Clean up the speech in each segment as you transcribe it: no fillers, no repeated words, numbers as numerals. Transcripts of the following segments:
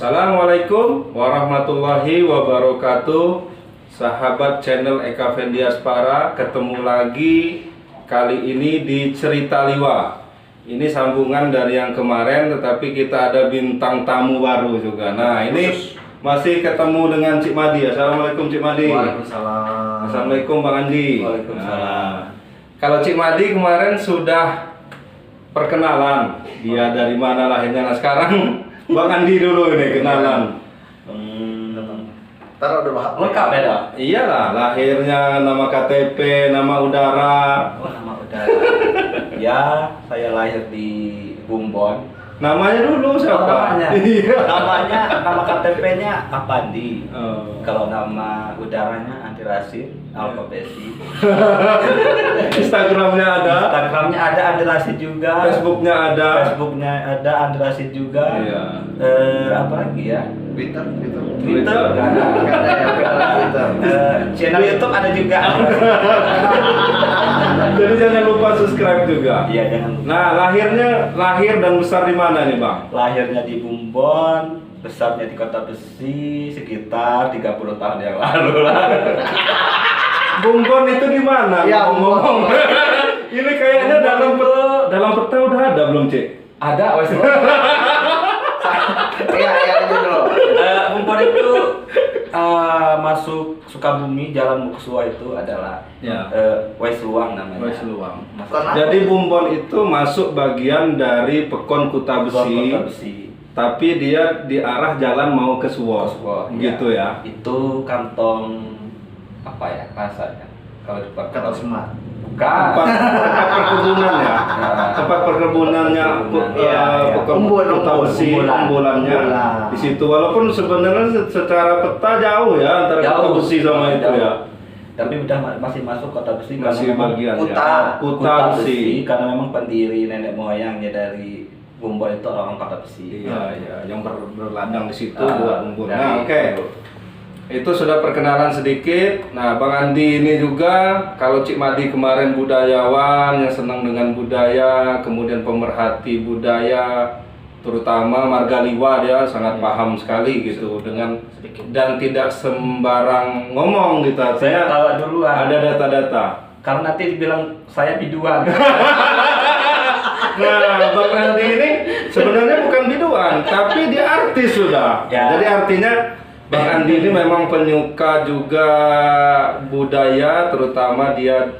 Assalamualaikum warahmatullahi wabarakatuh. Sahabat channel Eka Fendiaspara, ketemu lagi kali ini di Cerita Liwa. Ini sambungan dari yang kemarin, tetapi kita ada bintang tamu baru juga. Nah, ini masih ketemu dengan Cik Madi. Assalamualaikum Cik Madi. Waalaikumsalam. Assalamualaikum Bang Andi. Waalaikumsalam. Kalau Cik Madi kemarin sudah perkenalan, dia dari mana lahirnya. Nah, sekarang Bang Andi dulu ini kenalan. Taruh dulu lengkap beda. Iyalah, lahirnya, nama KTP, nama udara. Oh, nama udara. Ya, saya lahir di Bumbon. Namanya dulu siapa? Namanya. Iya. Nama KTP-nya Apandi. Oh. Kalau nama udaranya Andi Rasid Alfabesi. Instagramnya ada. Instagramnya ada Andi Rasid juga. Facebooknya ada. Facebooknya ada Andi Rasid juga. Iya. Apa lagi ya? Twitter. Twitter nggak ada. Twitter. Channel YouTube ada juga. Jadi jangan lupa subscribe juga. Iya, jangan lupa. Nah, lahir dan besar di mana nih, Bang? Lahirnya di Bumbon, besarnya di Kota Besi sekitar 30 tahun yang lalu lah. Bumbon itu di mana? Ya, ngomong. Ini kayaknya dalam peta udah ada belum, Cik? Ada, wes. Iya, itu dulu. Bumbon itu masuk Sukabumi, Jalan Muksua itu adalah Ya. Wes Luang namanya. Wes Luang. Kenapa? Jadi Bumbon itu masuk bagian dari Pekon Kota Besi. Kota Besi. Tapi dia di arah jalan mau ke Suwo, gitu ya. Itu kantong apa ya rasanya? Kalau di Kata Semat. bukan. Tempat perkebunan ya. Tempat perkebunannya Iya. Pekon Kota Besi, umbulannya di situ. Walaupun sebenarnya secara peta jauh ya antara Kota Besi sama itu ya. Tapi udah masih masuk Kota Besi Masih memang bagian Kuta. ya. Kuta Besi. karena memang pendiri nenek moyangnya dari Bumbon itu orang Kota Besi. Iya, iya, yang berladang di situ Ah, buat umbul. dari Nah, oke. itu. Itu sudah perkenalan sedikit. Nah, Bang Andi ini juga, kalau Cik Madi kemarin budayawan yang senang dengan budaya, kemudian pemerhati budaya, terutama marga Liwa, dia sangat paham sekali gitu dengan dan tidak sembarang ngomong gitu. Saya Artinya tahu duluan. ada data-data. Karena nanti dibilang saya biduan. Nah, Bang Andi ini sebenarnya bukan biduan, tapi dia artis sudah. Ya. Jadi artinya Bang Andi ini memang penyuka juga budaya, terutama dia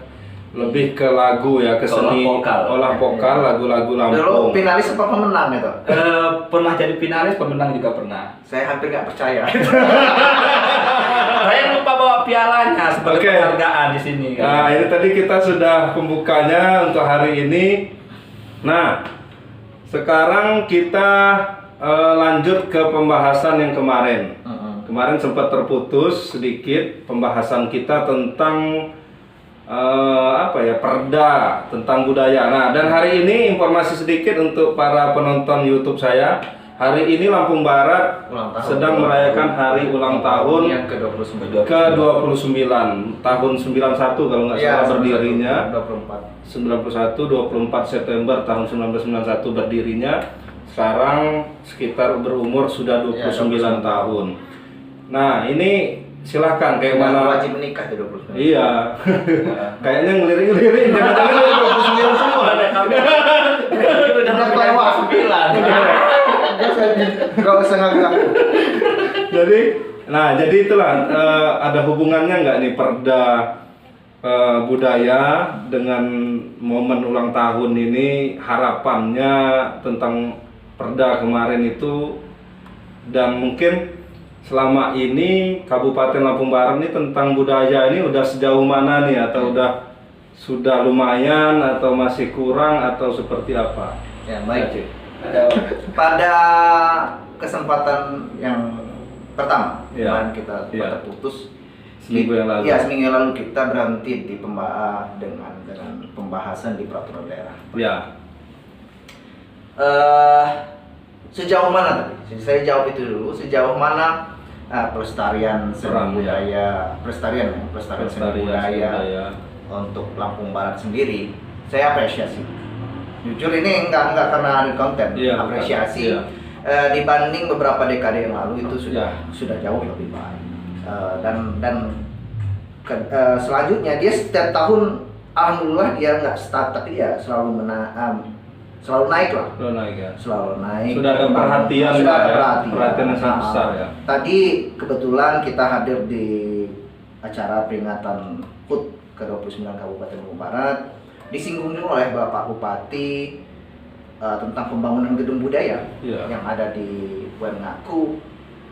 lebih ke lagu ya, ke seni olah vokal, lagu-lagu Dulu Lampung. finalis apa pemenang itu? Pernah jadi finalis, pemenang juga pernah. Saya hampir nggak percaya. Saya lupa bawa pialanya sebagai Oke. penghargaan di sini. Nah, ini tadi kita sudah pembukanya untuk hari ini. Nah, sekarang kita lanjut ke pembahasan yang kemarin. Kemarin sempat terputus sedikit pembahasan kita tentang perda tentang budaya. Nah, dan hari ini informasi sedikit untuk para penonton YouTube saya. Hari ini Lampung Barat Ulang tahun. sedang merayakan hari ulang tahun Yang ke-29. ke-29 tahun 91 kalau nggak salah berdirinya. 24. 24 September tahun 1991 berdirinya. Sekarang sekitar berumur sudah 29 tahun. Nah, ini silahkan kayak mana. Wajib menikah itu 29. Iya. Kayaknya ngelirik-ngelirik jangan-jangan 29 semua. Udah kelewat 9. Gak usah ngaku-ngaku. Jadi itulah ada hubungannya nggak nih perda budaya dengan momen ulang tahun ini, harapannya tentang perda kemarin itu, dan mungkin selama ini Kabupaten Lampung Barat ini tentang budaya ini udah sejauh mana nih, atau sudah lumayan atau masih kurang atau seperti apa? Ya, baik. Pada kesempatan yang pertama, Ya. kemarin kita Ya. terputus. Seminggu yang lalu. Iya, seminggu yang lalu kita berhenti di dengan pembahasan di peraturan daerah. Ya. Sejauh mana tadi? Saya jawab itu dulu. Sejauh mana pelestarian seni budaya, pelestarian seni budaya untuk Lampung Barat sendiri, saya apresiasi. Jujur ini enggak karena ada konten, apresiasi. dibanding beberapa dekade yang lalu itu Ya. sudah jauh lebih baik. Selanjutnya dia setiap tahun alhamdulillah dia nggak stuck, tapi ya selalu selalu naik lah. Selalu naik ya. Selalu naik. Sudah ada perhatian, Sudah Pak, ada ya? perhatian. Perhatian yang sangat besar ya. Tadi kebetulan kita hadir di acara peringatan HUT ke-29 Kabupaten Lombok Barat, disinggung oleh Bapak Bupati tentang pembangunan gedung budaya Iya. yang ada di Ngaku,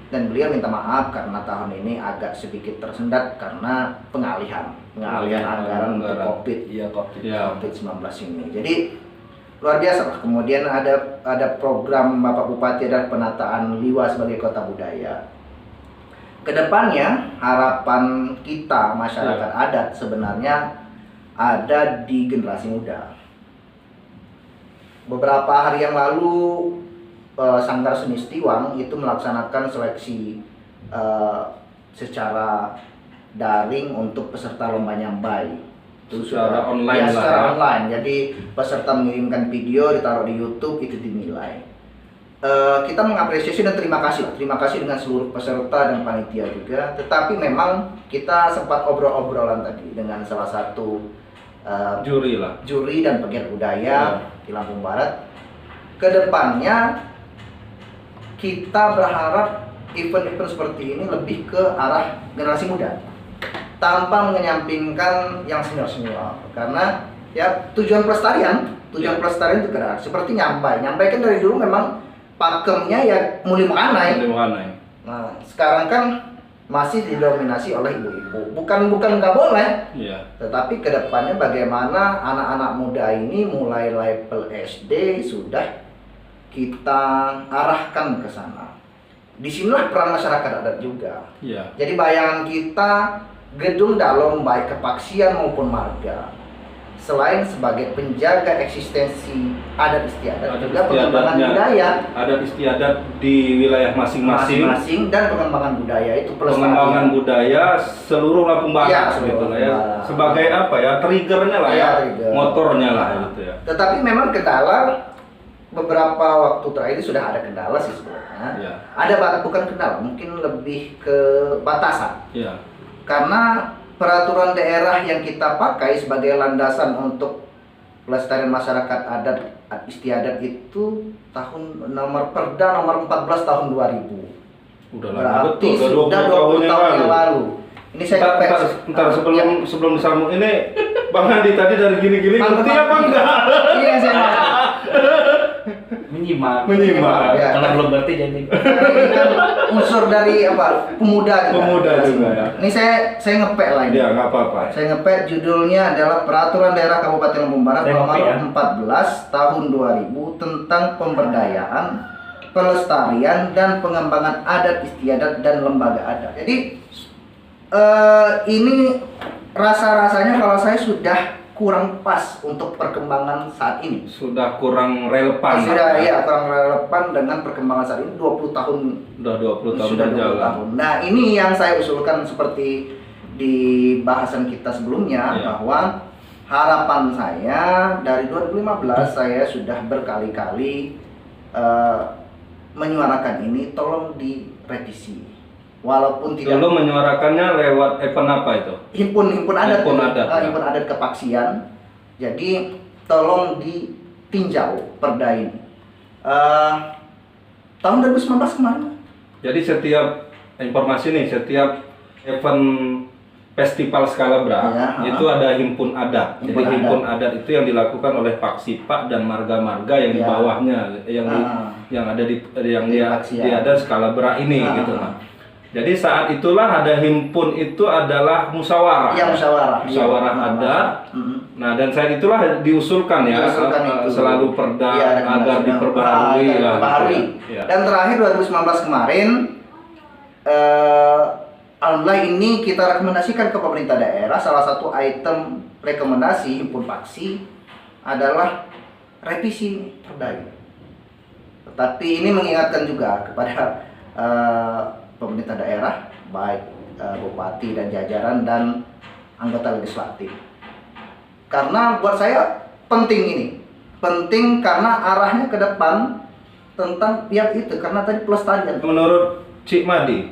dan beliau minta maaf karena tahun ini agak sedikit tersendat karena pengalihan anggaran untuk COVID. Iya, COVID. Ya. COVID-19 ini. Jadi luar biasa lah. Kemudian ada program Bapak Bupati adalah penataan Liwa sebagai kota budaya. Kedepannya harapan kita masyarakat adat sebenarnya ada di generasi muda. Beberapa hari yang lalu Sanggar Seni Stiwang itu melaksanakan seleksi secara daring untuk peserta lomba nyambai. Itu Secara online lah secara ya. online. Jadi peserta mengirimkan video, ditaruh di YouTube, itu dinilai. Kita mengapresiasi dan terima kasih dengan seluruh peserta dan panitia juga. Tetapi memang kita sempat obrol-obrolan tadi dengan salah satu juri dan pegiat budaya di Lampung Barat. Kedepannya kita berharap event-event seperti ini lebih ke arah generasi muda, tanpa menyampingkan yang senior-senior, karena ya tujuan pelestarian itu kan seperti nyampai kan dari dulu memang pakemnya ya muli makanai. Nah sekarang kan masih didominasi oleh ibu-ibu, bukan nggak boleh, tetapi kedepannya bagaimana anak-anak muda ini mulai level SD sudah kita arahkan ke sana. Disinilah peran masyarakat adat juga. Jadi bayangan kita gedung dalom baik kepaksian maupun marga, selain sebagai penjaga eksistensi adat istiadat, juga pengembangan budaya adat istiadat di wilayah masing-masing dan pengembangan budaya itu pengembangan budaya seluruh Lampung Barat gitu lah ya. Sebagai apa ya, triggernya lah ya, motornya lah gitu ya. Tetapi memang kendala beberapa waktu terakhir sudah ada kendala sih sebenarnya. Ada bukan kendala, mungkin lebih ke batasan. Karena peraturan daerah yang kita pakai sebagai landasan untuk pelestarian masyarakat adat istiadat itu Perda nomor 14 tahun 2000. Udah lama Berarti betul, sudah 20 tahun yang lalu. Ini saya Bentar, sebelum disambung ini Bang Andi tadi dari gini-gini ngerti apa enggak? Iya, saya menyimak ya. Karena belum ngerti jadi ini kan unsur dari apa pemuda juga ya. Ini saya ngepek lah ini. Ya nggak apa-apa. Saya ngepek, judulnya adalah Peraturan Daerah Kabupaten Lampung Barat nomor 14 tahun 2000 tentang pemberdayaan, pelestarian dan pengembangan adat istiadat dan lembaga adat. Jadi ini rasa-rasanya kalau saya sudah kurang pas untuk perkembangan saat ini. Sudah kurang relevan. Kurang relevan dengan perkembangan saat ini. 20 tahun. Udah 20 tahun Sudah 20 berjalan. tahun. Nah, ini yang saya usulkan seperti di bahasan kita sebelumnya, bahwa harapan saya dari 2015 saya sudah berkali-kali menyuarakan ini, tolong direvisi. Walaupun tidak. Lalu menyuarakannya lewat event apa itu? Himpun adat. Himpun Adat kepaksian. Jadi tolong ditinjau perda ini. Tahun 2019 kemarin. Jadi setiap informasi nih, setiap event festival skala Bra itu ada himpun adat. Jadi himpun adat itu yang dilakukan oleh Paksipa dan marga-marga yang di bawahnya, yang ada di ada skala Bra ini gitu nah. Jadi saat itulah ada himpun itu adalah musyawarah. Musyawarah adat. Nah, dan saat itulah diusulkan ya selalu perda agar diperbaharui lah. Dan terakhir 2019 kemarin alhamdulillah ini kita rekomendasikan ke pemerintah daerah. Salah satu item rekomendasi himpun paksi adalah revisi perda ini. Tetapi ini mengingatkan juga kepada pemerintah daerah, baik bupati dan jajaran dan anggota legislatif. Karena buat saya penting ini. Penting karena arahnya ke depan tentang yang itu karena tadi pelestarian. Menurut Cik Madi,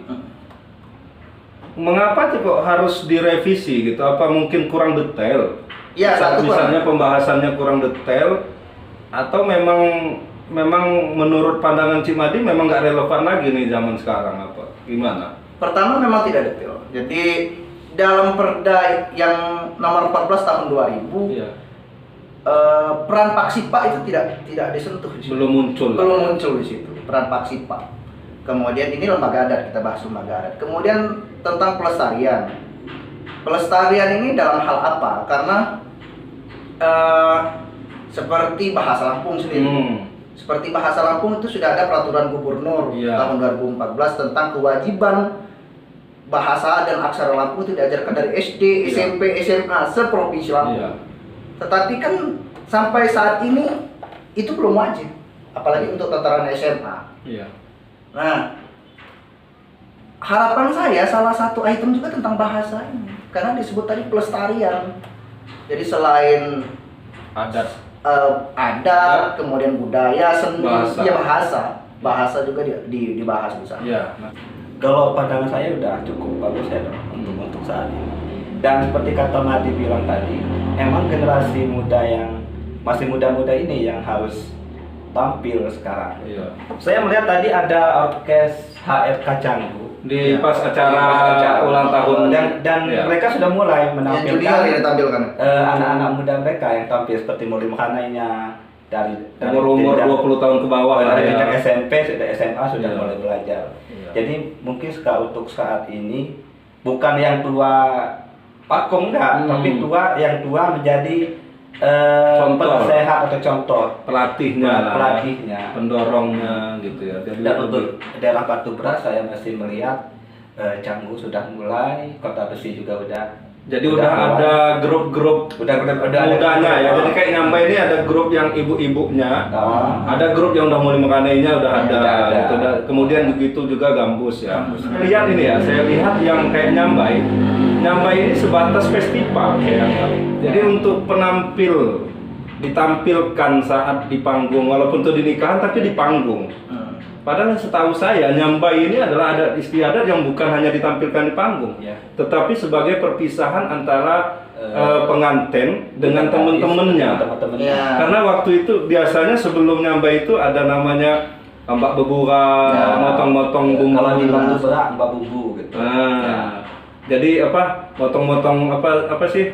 mengapa sih kok harus direvisi gitu? Apa mungkin kurang detail? Ya, satu Misalnya pembahasannya kurang detail, atau memang menurut pandangan Cik Madi memang nggak relevan lagi nih zaman sekarang apa? Gimana? Pertama memang tidak detail. Jadi dalam Perda yang nomor 14 tahun 2000, Iya. peran Paksipa itu tidak disentuh di situ. Belum muncul. Belum muncul di situ peran Paksipa. Kemudian ini lembaga adat, kita bahas lembaga adat. Kemudian tentang pelestarian. Pelestarian ini dalam hal apa? Karena seperti bahasa Lampung sendiri. Seperti bahasa Lampung itu sudah ada peraturan gubernur tahun 2014 tentang kewajiban bahasa dan aksara Lampung itu diajarkan dari SD, SMP, SMA seprovinsi Lampung. Tetapi kan sampai saat ini itu belum wajib, apalagi untuk tataran SMA. Nah, harapan saya salah satu item juga tentang bahasa ini, karena disebut tadi pelestarian. Jadi selain adat, kemudian budaya, seni, bahasa juga dibahas di sana. Kalau pandangan saya udah cukup bagus ya dong untuk saat ini. Dan seperti kata Madi bilang tadi, emang generasi muda yang masih muda-muda ini yang harus tampil sekarang. Saya melihat tadi ada orkes HFK Canggu di pas acara ulang tahun dan mereka sudah mulai menampilkan anak-anak muda mereka yang tampil seperti Mulim Khanainya dari umur 20 tahun ke bawah dari SMP sudah SMA sudah mulai belajar. Jadi mungkin untuk saat ini bukan yang tua pakem enggak, tapi yang tua menjadi penasehat atau contoh pelatihnya, pendorongnya gitu ya. Dan untuk daerah Batu Beras saya masih melihat Canggu sudah mulai, Kota Besi juga udah. Jadi udah ada grup-grup mudanya ya. Jadi kayak Nyambai ini ada grup yang ibu-ibunya, ada grup yang udah mulai makanannya udah ada. Gitu. Kemudian begitu juga Gambus ya. Lihat ini ya, saya lihat yang kayak Nyambai ini sebatas festival kayaknya. Jadi untuk penampil ditampilkan saat di panggung, walaupun itu di nikahan tapi di panggung. Padahal setahu saya Nyambai ini adalah adat istiadat yang bukan hanya ditampilkan di panggung, tetapi sebagai perpisahan antara pengantin dengan teman-temannya. Karena waktu itu biasanya sebelum Nyambai itu ada namanya mbak bebura, motong-motong bumbu. Kalau di Batu Beras mbak bumbu gitu. Jadi motong-motong apa sih?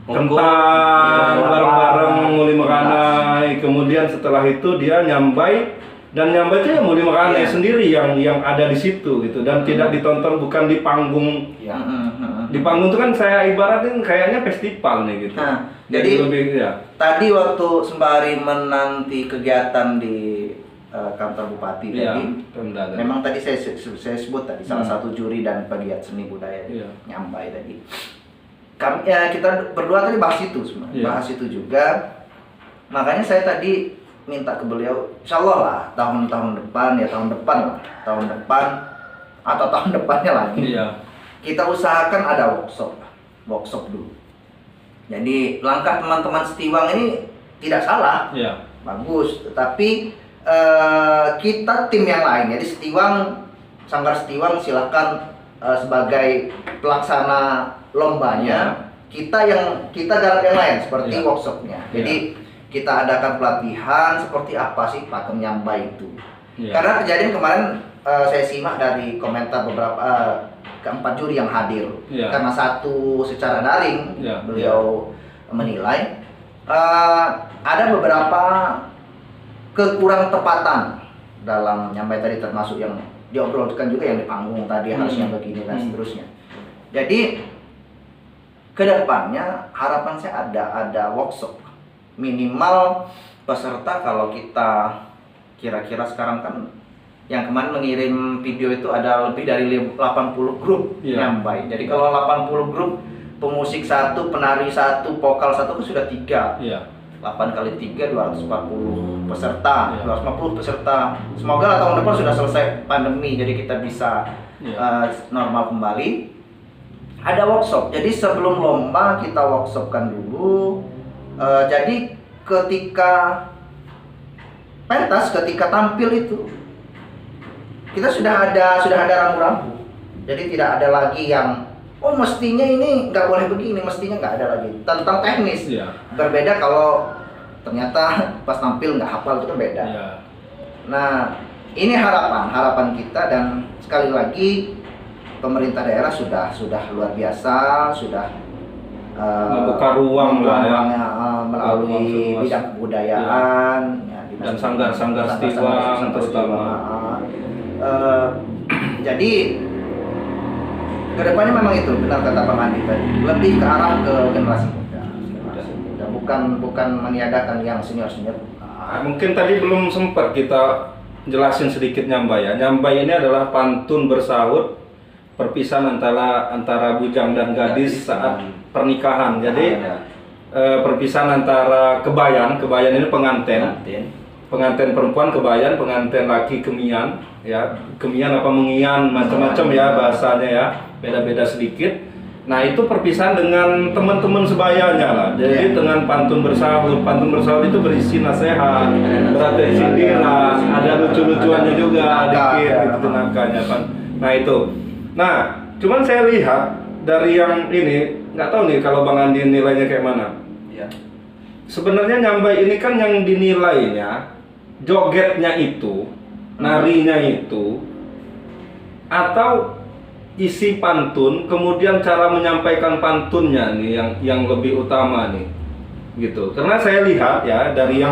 Kentang bareng-bareng muli meranai. Kemudian setelah itu dia Nyambai. Dan Nyambai itu Muli Meranai sendiri yang ada di situ gitu, dan tidak ditonton, bukan di panggung. Di panggung itu kan saya ibaratin kayaknya festival nih gitu. Jadi lebih, tadi waktu sembari menanti kegiatan di kantor bupati tadi, memang tadi saya sebut tadi salah satu juri dan pegiat seni budaya Nyambai tadi. Kita berdua tadi bahas itu bahas itu juga. Makanya saya tadi minta ke beliau, insya Allah lah tahun depan atau tahun depannya lagi, kita usahakan ada workshop dulu. Jadi langkah teman-teman Setiwang ini tidak salah, bagus. Tetapi kita tim yang lain, jadi Sanggar Setiwang silakan sebagai pelaksana lombanya, kita garap yang lain seperti workshopnya. Jadi kita adakan pelatihan seperti apa sih pakem Nyambai itu. Karena kejadian kemarin saya simak dari komentar beberapa keempat juri yang hadir. Karena satu secara daring beliau menilai ada beberapa kekurang tepatan dalam Nyambai tadi, termasuk yang diobrolkan juga yang di panggung tadi harusnya begini dan seterusnya. Jadi kedepannya harapan saya ada workshop. Minimal peserta, kalau kita kira-kira sekarang kan yang kemarin mengirim video itu ada lebih dari 80 grup Nyambai. Jadi kalau 80 grup, pemusik 1, penari 1, vokal 1 itu sudah 3. 8 kali 3 240 peserta, 250 peserta. Semoga tahun depan sudah selesai pandemi, jadi kita bisa normal kembali. Ada workshop. Jadi sebelum lomba kita workshopkan dulu. Jadi ketika pentas ketika tampil itu kita sudah ada rambu-rambu. Jadi tidak ada lagi yang mestinya ini nggak boleh begini, mestinya nggak ada lagi tentang teknis. Berbeda kalau ternyata pas tampil nggak hafal, itu kan beda. Nah, ini harapan kita, dan sekali lagi pemerintah daerah sudah luar biasa, sudah membuka ruang lah ya, melalui bidang kebudayaan dan sanggar-sanggar Setiwang terutama. Jadi kedepannya memang itu benar kata Bang Andi tadi, lebih ke arah ke generasi muda, bukan meniadakan yang senior. Mungkin tadi belum sempat kita jelasin sedikit nyambai ya. Nyambai ini adalah pantun bersahut perpisahan antara bujang dan gadis saat pernikahan. Jadi perpisahan antara kebayan ini pengantin perempuan kebayan, pengantin laki kemian, ya kemian apa mengian macam-macam ya bahasanya ya, beda-beda sedikit. Nah itu perpisahan dengan teman-teman sebayanya lah. Jadi dengan pantun bersahut itu berisi nasihat, berarti sindiran, ada lucu-lucuannya juga dikit gitu tenaganya. Nah itu. Nah cuman saya lihat dari yang ini, nggak tahu nih kalau Bang Andi nilainya kayak mana. Sebenarnya nyambai ini kan yang dinilainya jogetnya itu, narinya itu, atau isi pantun, kemudian cara menyampaikan pantunnya nih yang lebih utama nih, gitu. Karena saya lihat ya dari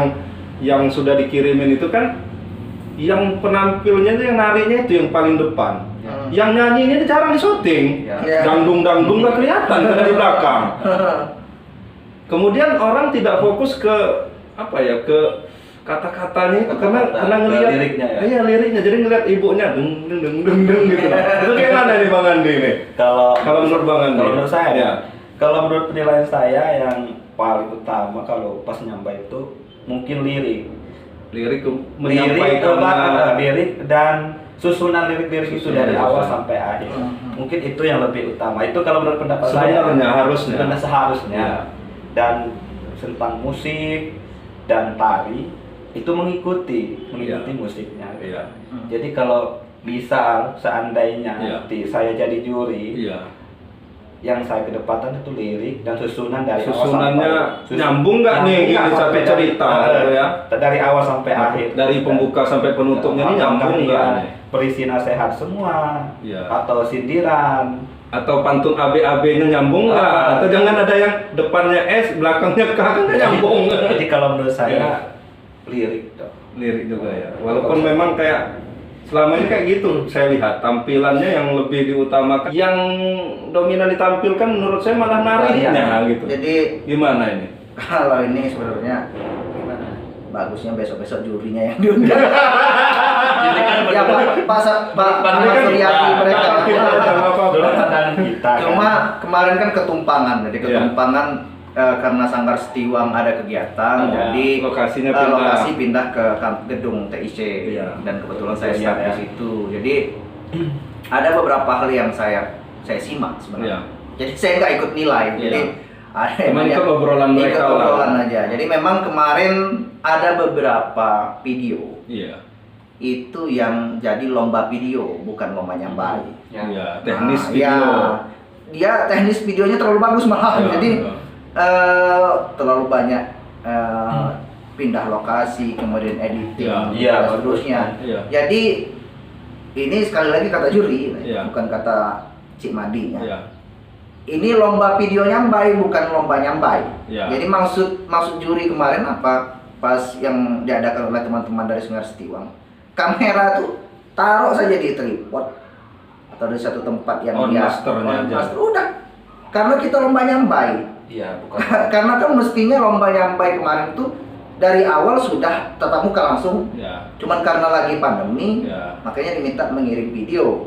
yang sudah dikirimin itu kan, yang penampilnya itu yang narinya itu yang paling depan, yang nyanyinya itu jarang disyuting, dangdung nggak kelihatan dari belakang. Kemudian orang tidak fokus ke apa ya, ke kata-katanya itu karena ngelihat liriknya ya. Iya, liriknya. Jadi ngelihat ibunya deng gitu. Itu kayak mana nih Bang Andi nih? Kalau menurut Bang Andi. Kalau menurut saya ya. Kalau menurut penilaian saya yang paling utama kalau pas nyambai itu mungkin lirik menyampaikan lirik dan susunan lirik-lirik itu dari awal sampai akhir. Mungkin itu yang lebih utama. Itu kalau menurut pendapat saya seharusnya. Dan tentang musik dan tari itu mengikuti musiknya. Jadi kalau misal seandainya nanti saya jadi juri, yang saya kedepankan itu lirik dan susunan dari susunannya awal sampai nyambung nggak nih satu cerita ya, dari awal sampai akhir, dari pembuka sampai penutupnya ini nyambung nggak? Berisi nasihat semua atau sindiran atau pantun AB-nya nyambung nggak? Atau jangan ada yang depannya S belakangnya K, kan nyambung. Jadi kalau menurut saya lirik juga ya, walaupun memang kayak selama ini kayak gitu saya lihat tampilannya yang lebih diutamakan, yang dominan ditampilkan menurut saya malah narinya gitu. Jadi gimana ini? Kalau ini sebenarnya bagusnya besok-besok jurinya yang diundang. Ya Pak Suryadi mereka. Cuma kemarin kan ketumpangan, jadi ketumpangan karena Sanggar Setiwang ada kegiatan, jadi lokasi pindah ke gedung TIC dan kebetulan saya start di situ. Jadi ada beberapa hal yang saya simak sebenarnya. Jadi saya nggak ikut nilai. Jadi itu obrolan mereka aja. Jadi memang kemarin ada beberapa video. Itu yang jadi lomba video, bukan lomba nyambai. Teknis video. Dia teknis videonya terlalu bagus malah. Jadi terlalu banyak pindah lokasi, kemudian editing, dan seterusnya. Jadi ini sekali lagi kata juri, bukan kata Cik Madi ya. Ini lomba video nyambai, bukan lomba nyambai. Jadi maksud juri kemarin apa? Pas yang diadakan oleh teman-teman dari Sanggar Setiwang, kamera tuh taruh saja di tripod atau di satu tempat yang master udah. Karena kita lomba nyambai. Bukan. Karena kan mestinya lomba nyambai kemarin tuh dari awal sudah tatap muka langsung. Cuman karena lagi pandemi, makanya diminta mengirim video.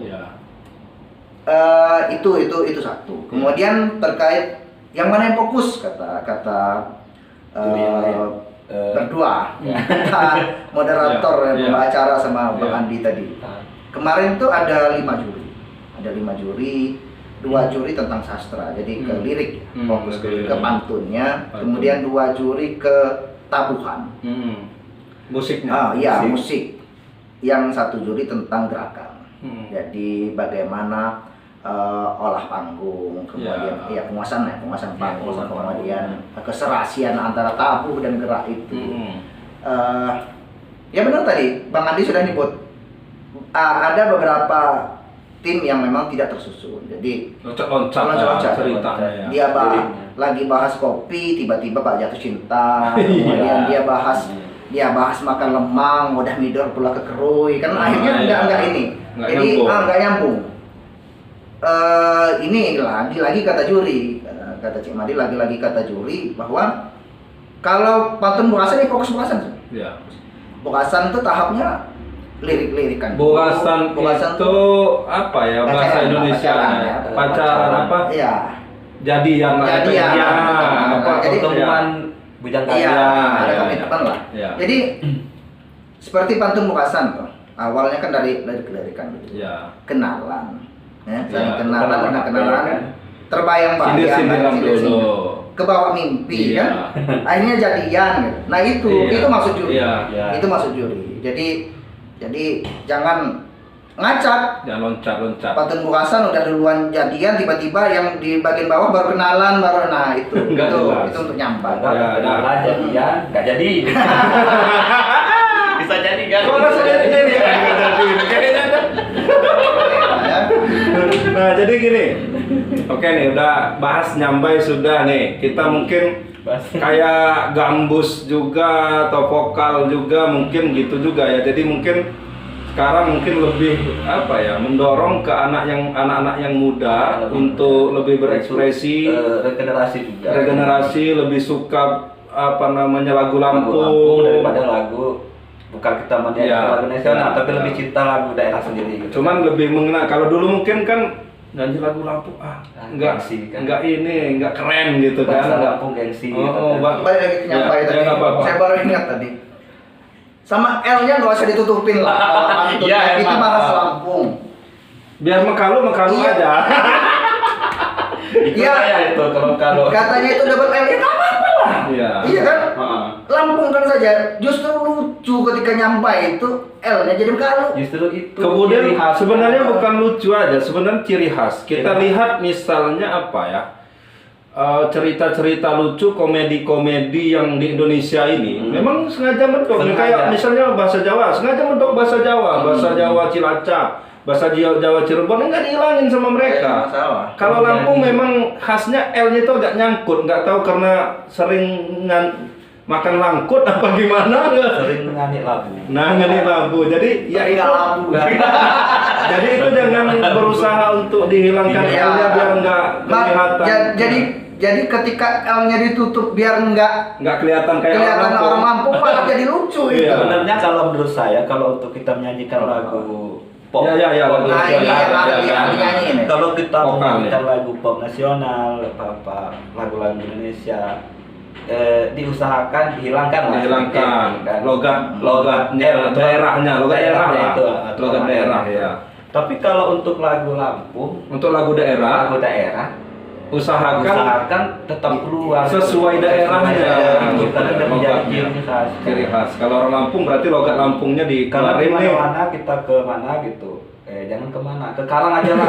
Itu satu. Kemudian terkait yang mana yang fokus kata berdua, moderator pembacara sama Bang Andi tadi. Kemarin tuh ada 5 juri. 2 juri tentang sastra, jadi ke lirik, fokus ke pantunnya. Kemudian 2 juri ke tabuhan. Musiknya. Iya, musik. Yang satu juri tentang gerakan. Jadi bagaimana olah panggung, kemudian penguasaan panggung, kemudian keserasian antara tabuh dan gerak itu. Ya benar tadi, Bang Andi sudah nyebut ada beberapa tim yang memang tidak tersusun. Jadi loncat-loncat ceritanya. Dia lagi bahas kopi, tiba-tiba Pak jatuh cinta. Kemudian dia bahas makan lemang, udah midor pula ke kerui. Kan akhirnya enggak ini. Jadi enggak nyambung. Ini lagi-lagi kata juri, kata Cik Madi lagi-lagi kata juri bahwa kalau pantun Bokasan ini fokus Bokasan. Iya. Bokasan itu tahapnya lirik-lirikan. Bokasan itu apa ya bahasa Indonesia? Pacaran apa? Iya. Jadian. Pertemuan bujang kaya. Iya, ada komitmen lah. Ya. Jadi seperti pantun Bokasan tuh. Awalnya kan dari lirik-lirikan gitu. Iya. Kenalan. Ya, kenalan. terbayang-bayang dulu. Kebawa mimpi kan. Akhirnya jadian gitu. Nah, itu maksud juri. Itu maksud juri. Jadi jangan ngacak. Jangan loncat-loncat. Pantun Bokasan udah duluan jadian, tiba-tiba yang di bagian bawah baru kenalan, itu untuk nyambang. Kenalan jadian, nggak jadi. Bisa jadi kan? Nah, jadi gini. Oke nih, udah bahas nyambai sudah nih. Kita mungkin kayak gambus juga atau vokal juga mungkin gitu juga ya. Jadi mungkin sekarang mungkin lebih apa ya, mendorong ke anak-anak yang muda untuk lebih berekspresi, regenerasi lebih suka apa namanya lagu Lampung daripada lagu bukan kita lagu nasional tapi lebih cinta lagu daerah sendiri gitu. Cuman lebih mengenal. Kalau dulu mungkin kan nyanyi lagu Lampung enggak keren gitu kan. Lampung gengsi gitu. Balik lagi ke nyampai tadi. Saya baru ingat tadi. Sama L-nya nggak usah ditutupin lah. Itu bahasa Lampung. Biar mekalu aja. Iya itu kalau katanya itu dapat L-nya nggak apa-apa lah. Iya kan? Lampung kan saja. Justru lucu ketika nyampai itu L-nya jadi mekalu. Justru itu. Kemudian sebenarnya bukan lucu aja, sebenarnya ciri khas. Kita lihat misalnya apa ya? Cerita-cerita lucu, komedi-komedi yang di Indonesia ini memang sengaja mentok. Kayak misalnya bahasa Jawa, sengaja mentok bahasa Jawa Cilacap, bahasa Jawa Cirebon enggak dihilangin sama mereka. Kalau Lampung memang khasnya L-nya itu agak nyangkut, nggak tahu karena sering makan langkut apa gimana sering nganik labu. Nganik labu. Jadi ya itu labu. Jadi itu jangan berusaha untuk dihilangkan L-nya biar enggak kelihatan. Jadi ketika L-nya ditutup biar nggak kelihatan kayak orang Lampung malah jadi lucu itu. Sebenarnya kalau menurut saya kalau untuk kita menyanyikan lagu pop, kalau kita menyanyikan lagu pop nasional, lagu-lagu Indonesia, diusahakan dihilangkan logat daerahnya ya. Tapi kalau untuk lagu Lampung, untuk lagu daerah usahakan tetap keluar sesuai daerahnya. Karena menjadi ciri khas. Kalau orang Lampung berarti logat Lampungnya di kalau mana kita ke mana gitu. Jangan kemana, ke Karang aja lah.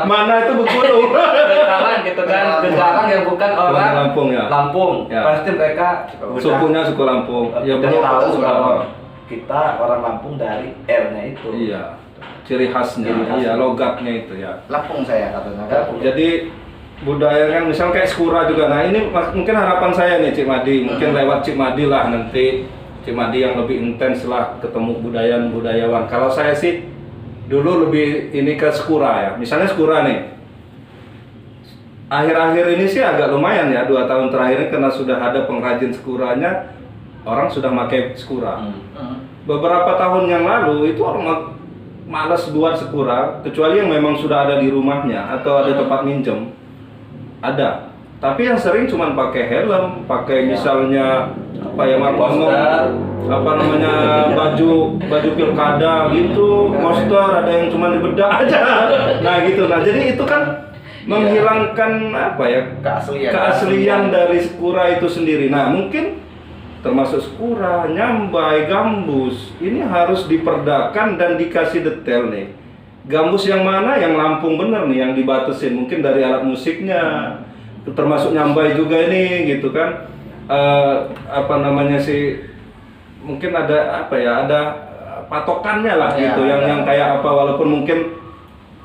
Mana itu Bengkulu? Ke Karang gitu kan, ke Karang yang bukan orang Lampung. Pasti mereka sukunya suku Lampung. Ya belum tahu bahwa kita orang Lampung dari R-nya itu. Iya. Ciri khasnya. Iya, logatnya itu ya. Lampung saya katanya. Jadi budaya kan misal kayak skura juga. Nah ini mungkin harapan saya nih Cik Madi, mungkin lewat Cik Madi lah nanti Cik Madi yang lebih intens lah ketemu budayawan. Kalau saya sih dulu lebih ini ke skura ya. Misalnya skura nih, akhir-akhir ini sih agak lumayan ya, 2 tahun terakhir ini karena sudah ada pengrajin skuranya, orang sudah pakai skura. Beberapa tahun yang lalu itu orang malas buat skura, kecuali yang memang sudah ada di rumahnya atau ada tempat minjem. Ada, tapi yang sering cuma pakai helm, pakai misalnya apa ya, apa namanya baju pilkada gitu, poster ada yang cuma dibedak aja. Nah gitu. Nah jadi itu kan menghilangkan apa ya, keaslian dari skura itu sendiri. Nah mungkin termasuk skura, nyambai, gambus, ini harus diperdakan dan dikasih detail nih. Gambus yang mana yang Lampung bener nih, yang dibatasin mungkin dari alat musiknya, termasuk nyambai juga ini gitu kan. Apa namanya sih, mungkin ada apa ya, ada patokannya lah gitu, yang kayak apa, walaupun mungkin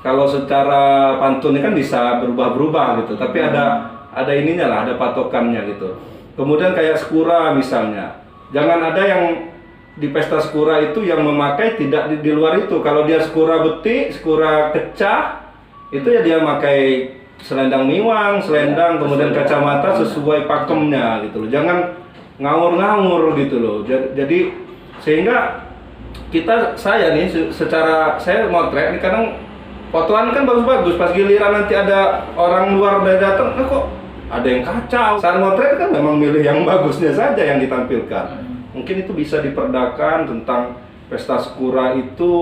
kalau secara pantun ini kan bisa berubah-berubah gitu, tapi ada ininya lah, ada patokannya gitu. Kemudian kayak skura misalnya, jangan ada yang di pesta skura itu yang memakai tidak di luar itu. Kalau dia skura betik, skura kecah, itu ya dia pakai selendang miwang, selendang, kemudian kacamata sesuai pakemnya gitu loh. Jangan ngawur-ngawur gitu loh. Jadi sehingga saya nih secara saya motret nih, kadang fotoan kan bagus-bagus, pas giliran nanti ada orang luar dari datang, kok ada yang kacau. Saat motret kan memang milih yang bagusnya saja yang ditampilkan. Mungkin itu bisa diperdakan tentang pesta skura itu,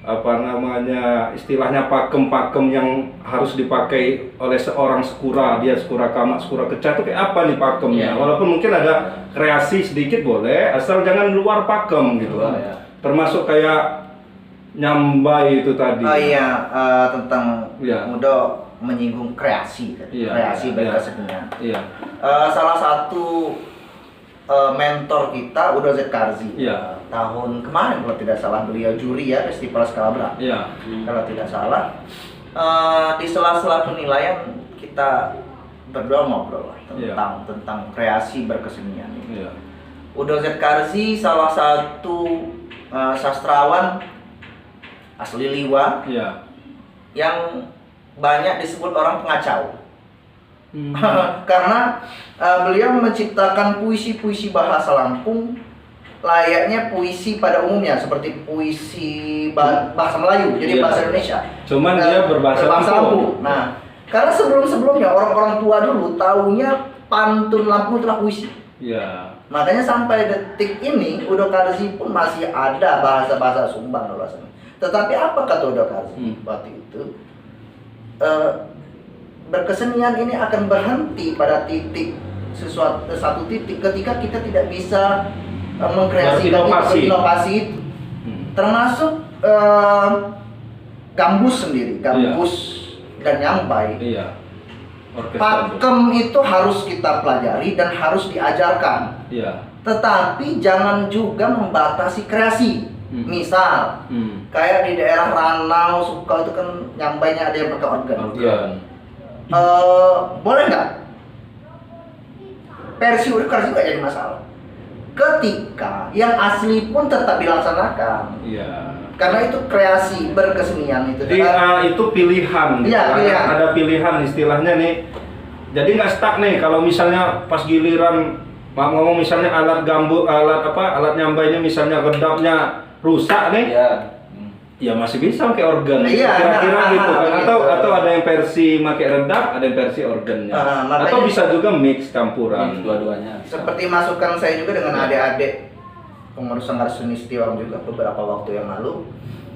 apa namanya, istilahnya pakem-pakem yang harus dipakai oleh seorang skura. Dia skura kamak, skura kecah itu kayak apa nih pakemnya. Walaupun mungkin ada kreasi sedikit boleh, asal jangan luar pakem gitu. Termasuk kayak nyambai itu tadi. Tentang mudah menyinggung kreasi, kreasi berkesenian. Salah satu mentor kita Udo Z Karzi. Tahun kemarin kalau tidak salah beliau juri ya Festival Scalabra. Kalau tidak salah di sela-sela penilaian kita berdua ngobrol tentang kreasi berkesenian. Udo Z Karzi salah satu sastrawan asli Liwa yang banyak disebut orang pengacau. Karena beliau menciptakan puisi-puisi bahasa Lampung layaknya puisi pada umumnya, seperti puisi bahasa Melayu, jadi bahasa Indonesia. Cuman dia berbahasa Lampung. Nah, karena sebelum-sebelumnya orang-orang tua dulu taunya pantun Lampung itulah puisi. Makanya sampai detik ini Udo Karzi pun masih ada bahasa-bahasa Sumbang rasanya. Tetapi apa kata Udo Karzi waktu itu? Berkesenian ini akan berhenti pada titik satu titik ketika kita tidak bisa mengkreasikan inovasi itu. Termasuk gambus sendiri, gambus dan nyambai. Pakem itu harus kita pelajari dan harus diajarkan. Tetapi jangan juga membatasi kreasi. Misal kayak di daerah Ranau, Suka itu kan nyambainya ada yang pakai organ. Boleh nggak? Versi Udo Karzi nggak jadi masalah. Ketika yang asli pun tetap dilaksanakan. Karena itu kreasi berkesenian itu. Jadi itu pilihan. Pilihan. Ada pilihan istilahnya nih. Jadi nggak stuck nih. Kalau misalnya pas giliran ngomong misalnya alat nyambainya misalnya redapnya rusak nih. Ya masih bisa pakai organ, kira-kira gitu kan, atau ada yang versi pakai redap, ada yang versi organnya, atau bisa juga mix campuran dua-duanya. Seperti masukan saya juga dengan adik-adik pengurus Sanggar Seni Setiawan juga beberapa waktu yang lalu,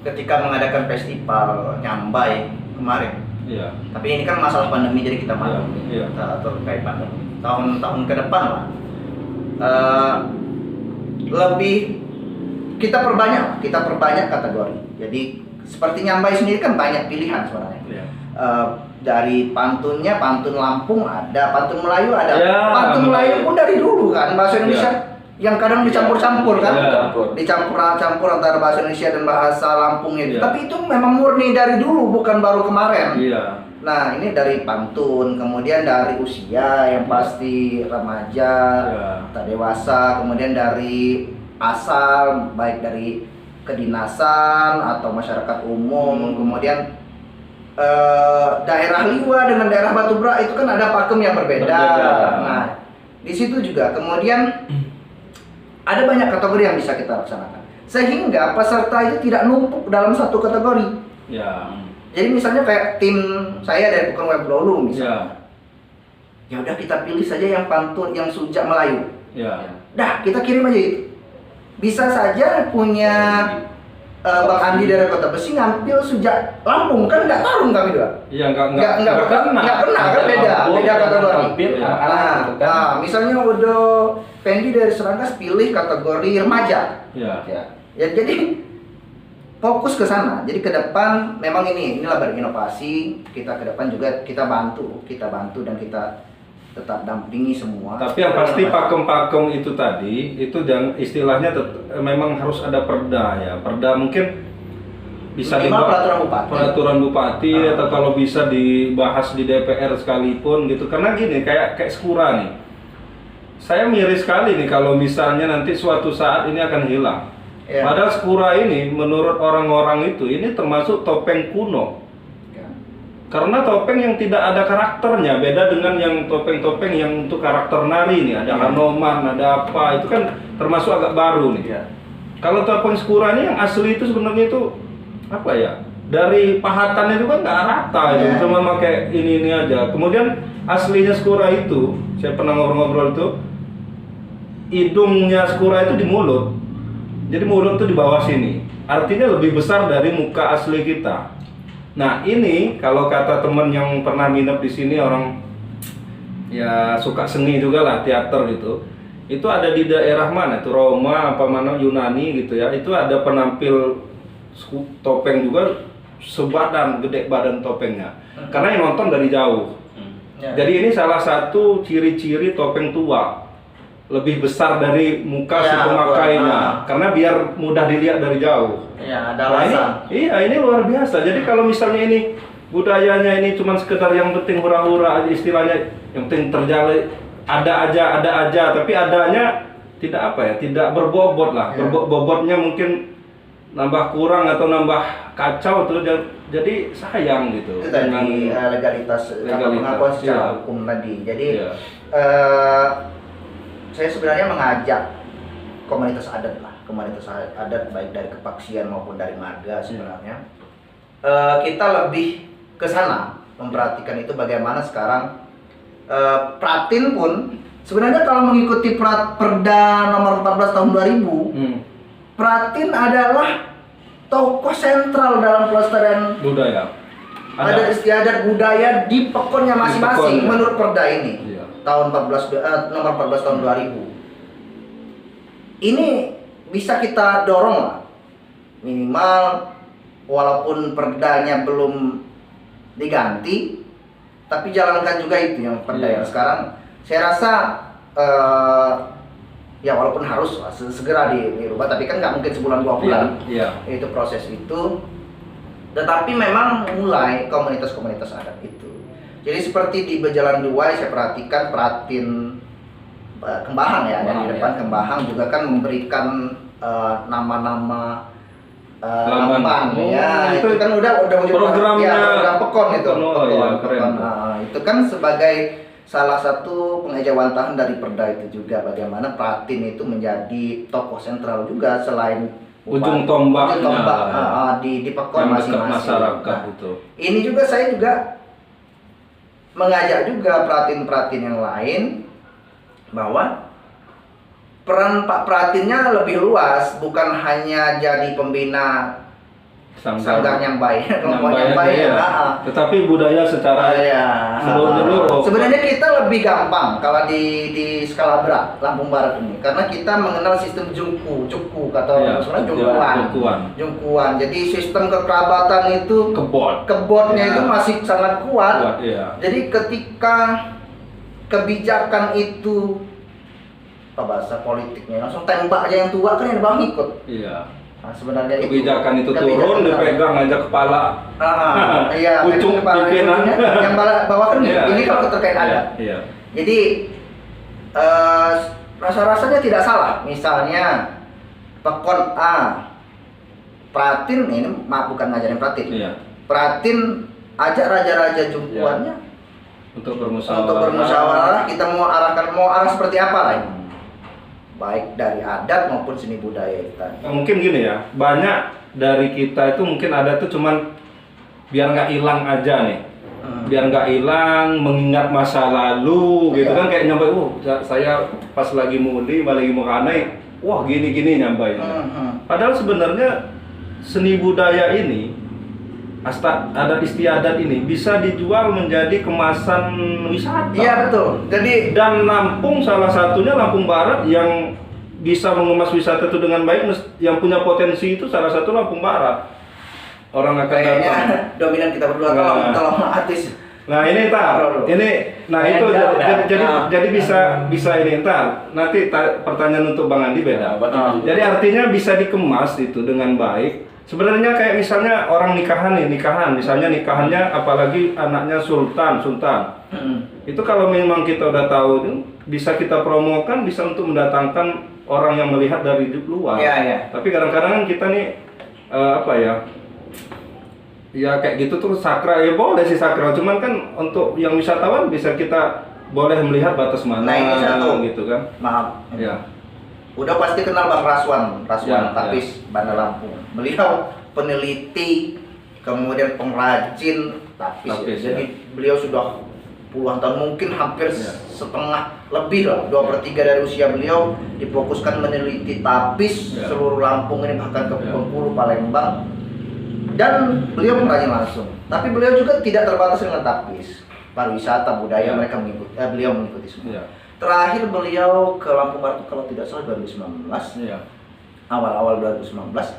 ketika mengadakan festival nyambai kemarin. Tapi ini kan masalah pandemi jadi kita malu, terkait pandemi. Tahun-tahun ke depan lah, lebih kita perbanyak kategori. Jadi seperti nyambai sendiri kan banyak pilihan sebenarnya. Dari pantunnya, pantun Lampung ada, pantun Melayu ada. Pantun Melayu pun dari dulu kan bahasa Indonesia yang kadang dicampur-campur kan. Dicampur antara bahasa Indonesia dan bahasa Lampung itu. Tapi itu memang murni dari dulu, bukan baru kemarin. Nah, ini dari pantun, kemudian dari usia yang pasti remaja, tak dewasa, kemudian dari asal baik dari kedinasan atau masyarakat umum, kemudian daerah Liwa dengan daerah Batubara itu kan ada pakem yang berbeda. Nah, di situ juga kemudian ada banyak kategori yang bisa kita laksanakan, sehingga peserta itu tidak numpuk dalam satu kategori. Jadi misalnya kayak tim saya dari Bukan Web Lolu misalnya, ya udah kita pilih saja yang pantun yang sujak Melayu. Dah kita kirim aja itu. Bisa saja punya Bang Andi dari Kota Besi ngambil sujak Lampung, kan nggak tarung kami dua. Nggak kena kan, beda kategori. Misalnya Udo Pendi dari Serangkas pilih kategori remaja. Ya. Ya, jadi fokus ke sana. Jadi ke depan memang inilah berinovasi. Kita ke depan juga kita bantu dan kita tetap dampingi semua. Tapi yang pasti pakem-pakem itu tadi itu istilahnya memang harus ada perda ya. Perda mungkin bisa minimal peraturan bupati atau kalau bisa dibahas di DPR sekalipun gitu. Karena gini kayak Skura nih. Saya miris sekali nih kalau misalnya nanti suatu saat ini akan hilang. Ya. Padahal Skura ini menurut orang-orang itu ini termasuk topeng kuno. Karena topeng yang tidak ada karakternya, beda dengan yang topeng-topeng yang untuk karakter nari nih, ada Hanoman, ada apa, itu kan termasuk agak baru nih. Ya. Kalau topeng Skura ini yang asli itu sebenarnya itu apa ya? Dari pahatannya juga nggak rata, gitu. Cuma pakai ini aja. Kemudian aslinya Skura itu, saya pernah ngobrol-ngobrol itu, hidungnya Skura itu di mulut, jadi mulut itu di bawah sini, artinya lebih besar dari muka asli kita. Nah ini kalau kata teman yang pernah nginep di sini orang ya suka seni juga lah teater gitu, itu ada di daerah mana itu Roma apa mana Yunani gitu ya, itu ada penampil topeng juga sebadan gede badan topengnya, karena yang nonton dari jauh. Jadi ini salah satu ciri-ciri topeng tua, lebih besar dari muka si pemakainya, karena biar mudah dilihat dari jauh. Ya, ada alasan. Ini luar biasa. Jadi kalau misalnya ini budayanya ini cuma sekedar yang penting hura-hura aja istilahnya, yang penting terjalin ada aja, tapi adanya tidak apa ya, tidak berbobot lah. Bobotnya mungkin nambah kurang atau nambah kacau tuh, jadi sayang gitu. Itu tadi legalitas pengakuan secara hukum tadi. Jadi saya sebenarnya mengajak komunitas adat baik dari kepaksian maupun dari marga sebenarnya kita lebih ke sana memperhatikan itu bagaimana sekarang Pratin pun sebenarnya kalau mengikuti Perda nomor 14 tahun 2000 Pratin adalah tokoh sentral dalam pelestarian budaya adat istiadat budaya di pekonnya masing-masing menurut Perda ini. Tahun nomor 14 tahun 2000. Ini bisa kita dorong lah. Minimal walaupun perdanya belum diganti, tapi jalankan juga itu yang perda yang sekarang. Saya rasa ya walaupun harus segera dirubah, tapi kan nggak mungkin sebulan 2 bulan. Itu proses itu. Tetapi memang mulai komunitas-komunitas adat itu. Jadi seperti di Bejalan 2 saya perhatikan Pratin Kembahang ya, yang di depan Kembahang juga kan memberikan nama-nama lamban ya, itu kan udah programnya program pekon itu. Keren. Itu kan sebagai salah satu pengejawantahan dari Perda itu juga, bagaimana Pratin itu menjadi tokoh sentral juga selain ujung tombak di pekon masing-masing masyarakat itu. Ini juga saya juga mengajak juga Pratin-Pratin yang lain bahwa peran Pak Pratinnya lebih luas, bukan hanya jadi pembina sanggar nyambai, kelompok nyambai tetapi budaya secara seluruh. Sebenarnya kita lebih gampang kalau di skala berat Lampung Barat ini, karena kita mengenal sistem cuku atau sebenarnya jungkuan. Jadi sistem kekerabatan itu kebotnya itu masih sangat kuat. Jadi ketika kebijakan itu apa bahasa politiknya langsung tembak aja yang tua, kan yang bawah ikut. Nah, sebenarnya kebijakan itu turun dipegang aja kepala. Pucung pimpinan yang bawah kan ini kalau terkait adat. Jadi rasa-rasanya tidak salah. Misalnya Pekon A Pratin ini bukan ngajarin Pratin. Pratin ajak raja-raja jungkuannya untuk bermusyawarah. Kita mau arah seperti apa lah ini? Baik dari adat maupun seni budaya kita. Mungkin gini ya, banyak dari kita itu mungkin adat itu cuman biar nggak hilang aja nih, biar nggak hilang, mengingat masa lalu gitu kan, kayak nyampe, saya pas lagi mudi, lagi mau kanai, wah gini nyampe. Padahal sebenarnya seni budaya ini adat istiadat ini bisa dijual menjadi kemasan wisata. Iya betul. Jadi Dan Lampung salah satunya Lampung Barat yang bisa mengemas wisata itu dengan baik, yang punya potensi itu salah satu Lampung Barat. Orang akan datang. kayaknya dominan kita berdua tolong artis. Nah ini itu jadi bisa ini nanti pertanyaan untuk Bang Andi beda. Jadi artinya bisa dikemas itu dengan baik. Sebenarnya kayak misalnya orang nikahan misalnya nikahannya apalagi anaknya sultan. Itu kalau memang kita udah tahu itu bisa kita promokan, bisa untuk mendatangkan orang yang melihat dari luar. Iya. Tapi kadang-kadang kan kita nih ya kayak gitu tuh sakral, ya boleh sih sakral, cuman kan untuk yang wisatawan bisa kita boleh melihat batas mana. Nah, ini satu gitu kan. Maaf. Ya. Udah pasti kenal Bang Raswan Ya, Tapis Bandar Lampung. Beliau peneliti, kemudian pengrajin tapis. Ya. Jadi beliau sudah puluhan tahun, mungkin hampir Ya. setengah lebih lah, 2/3 dari usia beliau difokuskan meneliti tapis Ya. seluruh Lampung ini, bahkan ke Ya. Bengkulu, Palembang. Dan beliau pengrajin langsung. Tapi beliau juga tidak terbatas dengan tapis, pariwisata, budaya, Ya. beliau mengikuti semua. Ya. Terakhir beliau ke Lampung Barat kalau tidak salah 2019, Ya. awal-awal 2019.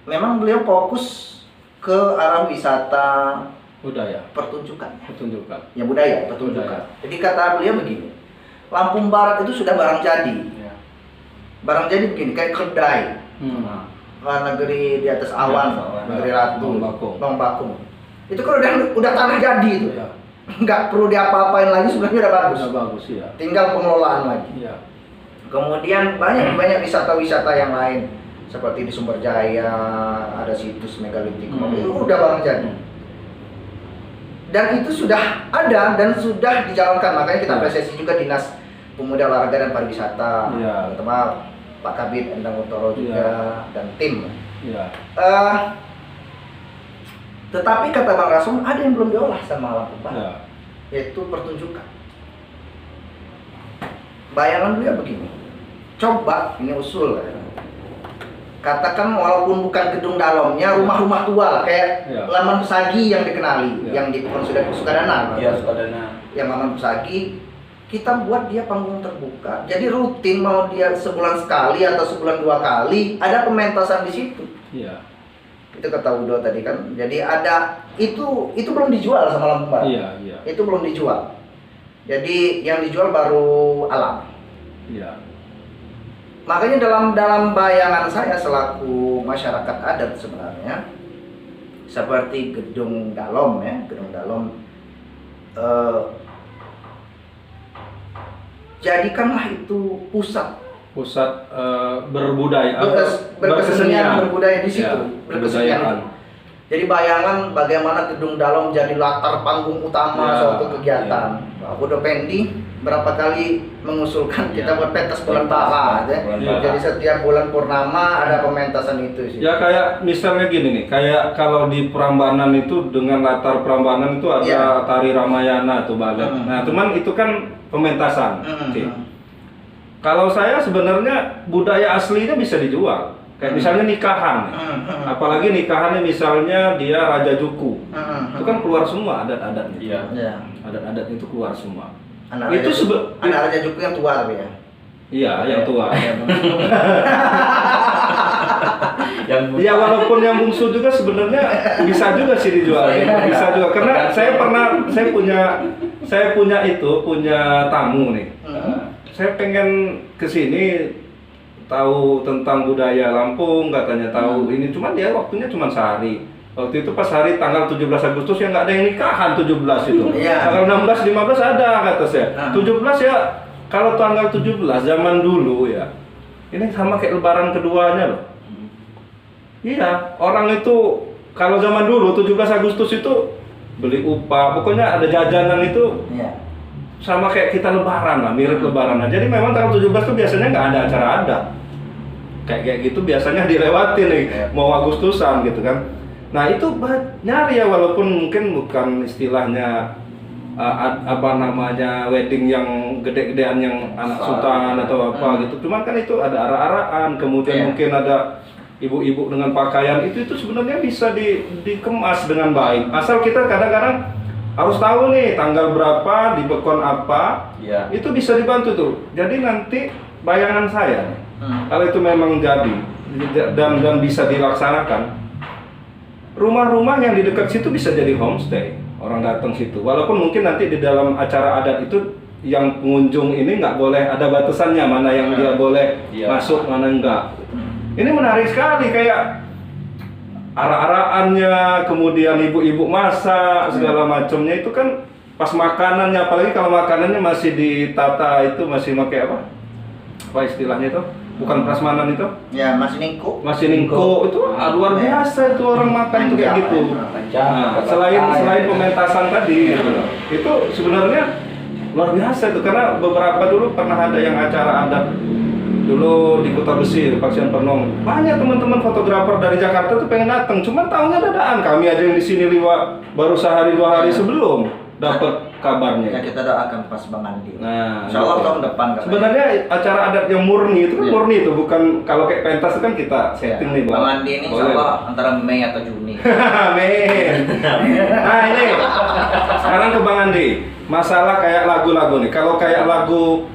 Memang beliau fokus ke arah wisata Budaya. pertunjukan. Ya budaya, pertunjukan. Budaya. Jadi kata beliau begini, Lampung Barat itu sudah barang jadi. Ya. Barang jadi begini, kayak kedai. Negeri di atas awan, negeri ratu, Bang Bakung. Itu kan udah tanah jadi itu. Ya. Nggak perlu diapa-apain lagi, sebenarnya udah bagus. Udah bagus ya. Tinggal pengelolaan lagi. Iya. Kemudian banyak wisata-wisata yang lain seperti di Sumberjaya ada situs megalitik, itu udah barang jadi. Dan itu sudah ada dan sudah dijalankan, makanya kita apresiasi juga Dinas Pemuda Olahraga dan Pariwisata, terutama Pak Kabid Endang Utoro juga dan tim. Iya. Tetapi kata Bang Rasum ada yang belum diolah sama Lampung Barat, Ya. yaitu pertunjukan. Bayangan beliau begini, coba ini usul, katakan walaupun bukan gedung dalamnya, rumah-rumah tua lah, kayak Laman Pesagi yang dikenali, yang di Sukadana. Iya, Sukadana. Yang Laman Pesagi, kita buat dia panggung terbuka. Jadi rutin, mau dia sebulan sekali atau sebulan 2 kali, ada pementasan di situ. Iya. Itu kata Udo tadi kan. Jadi ada itu belum dijual sama Lampung Barat. Iya. Itu belum dijual. Jadi yang dijual baru alam. Iya. Makanya dalam bayangan saya selaku masyarakat adat sebenarnya, seperti gedung Dalom ya, gedung Dalom, jadikanlah itu pusat berbudaya, berkesenian, berbudaya di situ, ya, berkesenian itu. Jadi bayangan bagaimana gedung Dalom jadi latar panggung utama suatu kegiatan. Udah Pendi berapa kali mengusulkan kita buat pentas bulan Paha, jadi setiap bulan purnama ada pementasan itu sih. Ya kayak misalnya gini nih, kayak kalau di Prambanan itu dengan latar Prambanan itu ada tari Ramayana tuh balet. Nah, cuman itu kan pementasan. Kalau saya sebenarnya budaya aslinya bisa dijual. Kayak misalnya nikahan. Apalagi nikahannya misalnya dia Raja Juku. Itu kan keluar semua adat-adatnya. Iya. Adat-adat itu keluar semua. Anak Itu Raja Juku yang tua tapi ya. Iya, yang tua. Ya walaupun yang bungsu juga sebenarnya bisa juga sih dijual. Bisa juga karena saya punya tamu nih. Saya pengen kesini tahu tentang budaya Lampung, katanya tahu ini, cuman dia waktunya cuma sehari. Waktu itu pas hari tanggal 17 Agustus yang nggak ada yang nikahan 17 itu. Tanggal 16, 15 ada kata saya. 17 ya, kalau tanggal 17 zaman dulu ya, ini sama kayak lebaran keduanya loh. Iya, orang itu kalau zaman dulu 17 Agustus itu beli upah, pokoknya ada jajanan itu. Sama kayak kita lebaran lah, mirip lebaran lah. Jadi memang tanggal 17 tuh biasanya nggak ada acara adat. Kayak gitu biasanya dilewati nih, mau Agustusan gitu kan. Nah itu nyari ya, walaupun mungkin bukan istilahnya wedding yang gede-gedean yang anak sultan atau apa gitu. Cuman kan itu ada arah-arahan, kemudian mungkin ada ibu-ibu dengan pakaian itu sebenarnya bisa dikemas dengan baik. Asal kita kadang-kadang harus tahu nih tanggal berapa di bekon apa, Ya. itu bisa dibantu tuh. Jadi nanti bayangan saya, kalau itu memang jadi dan bisa dilaksanakan, rumah-rumah yang di dekat situ bisa jadi homestay. Orang datang situ, walaupun mungkin nanti di dalam acara adat itu yang pengunjung ini nggak boleh ada batasannya, mana yang dia boleh masuk, mana enggak. Ini menarik sekali, kayak arak-arakannya, kemudian ibu-ibu masak segala macamnya itu kan pas makanannya, apalagi kalau makanannya masih ditata, itu masih pakai apa istilahnya itu, bukan prasmanan itu, Ya, masih ningko itu luar biasa itu orang makan itu kayak gitu. Nah, selain pementasan tadi gitu, itu sebenarnya luar biasa itu, karena beberapa dulu pernah ada yang acara adat dulu di Kota Besir, Paksian Penom, banyak teman-teman fotografer dari Jakarta tuh pengen datang, cuman tahunya dadaan. Kami aja yang di sini baru sehari 2 hari sebelum dapat kabarnya. Ya, kita doakan pas Bang Andi. Nah, Insya Allah gitu. tahun depan katanya. Sebenarnya acara adat yang murni itu kan Iya. murni itu, bukan kalau kayak pentas itu kan kita setting nih, Bang Andi ini Boleh. Insya Allah antara Mei atau Juni. Amin. Nah ini sekarang ke Bang Andi, masalah kayak lagu-lagu nih. Kalau kayak lagu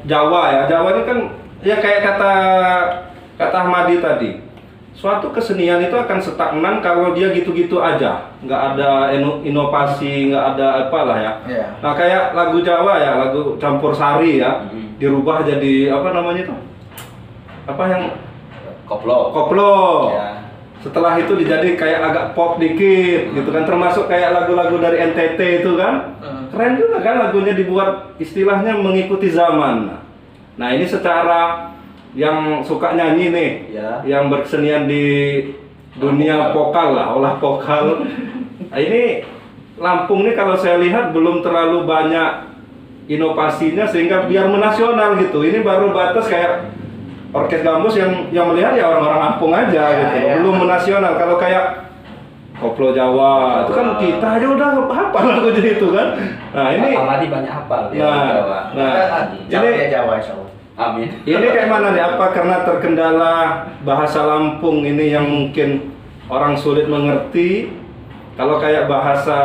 Jawa ya, Jawa ini kan ya kayak kata Ahmadi tadi, suatu kesenian itu akan stagnan kalau dia gitu-gitu aja, nggak ada inovasi, nggak ada apalah ya. Iya. Nah kayak lagu Jawa ya, lagu campur sari ya, dirubah jadi apa namanya itu? Apa yang koplo. Ya. Setelah itu dijadi kayak agak pop dikit gitu kan, termasuk kayak lagu-lagu dari NTT itu kan. Keren juga kan lagunya, dibuat istilahnya mengikuti zaman. Nah, ini secara yang suka nyanyi nih, Ya. yang berkesenian di dunia vokal lah, olah vokal. Nah, ini Lampung nih kalau saya lihat belum terlalu banyak inovasinya sehingga biar menasional gitu. Ini baru batas kayak Orkes Gambus yang melihat ya orang-orang Lampung aja gitu, belum menasional. Kalau kayak koplo Jawa, itu kan kita aja udah hafal lagunya itu kan. Nah ini, Amadi banyak hafal dia Jawa. ini Jawa Insya Allah. Amin. ini kayak mana nih? Apa karena terkendala bahasa Lampung ini yang mungkin orang sulit mengerti? Kalau kayak bahasa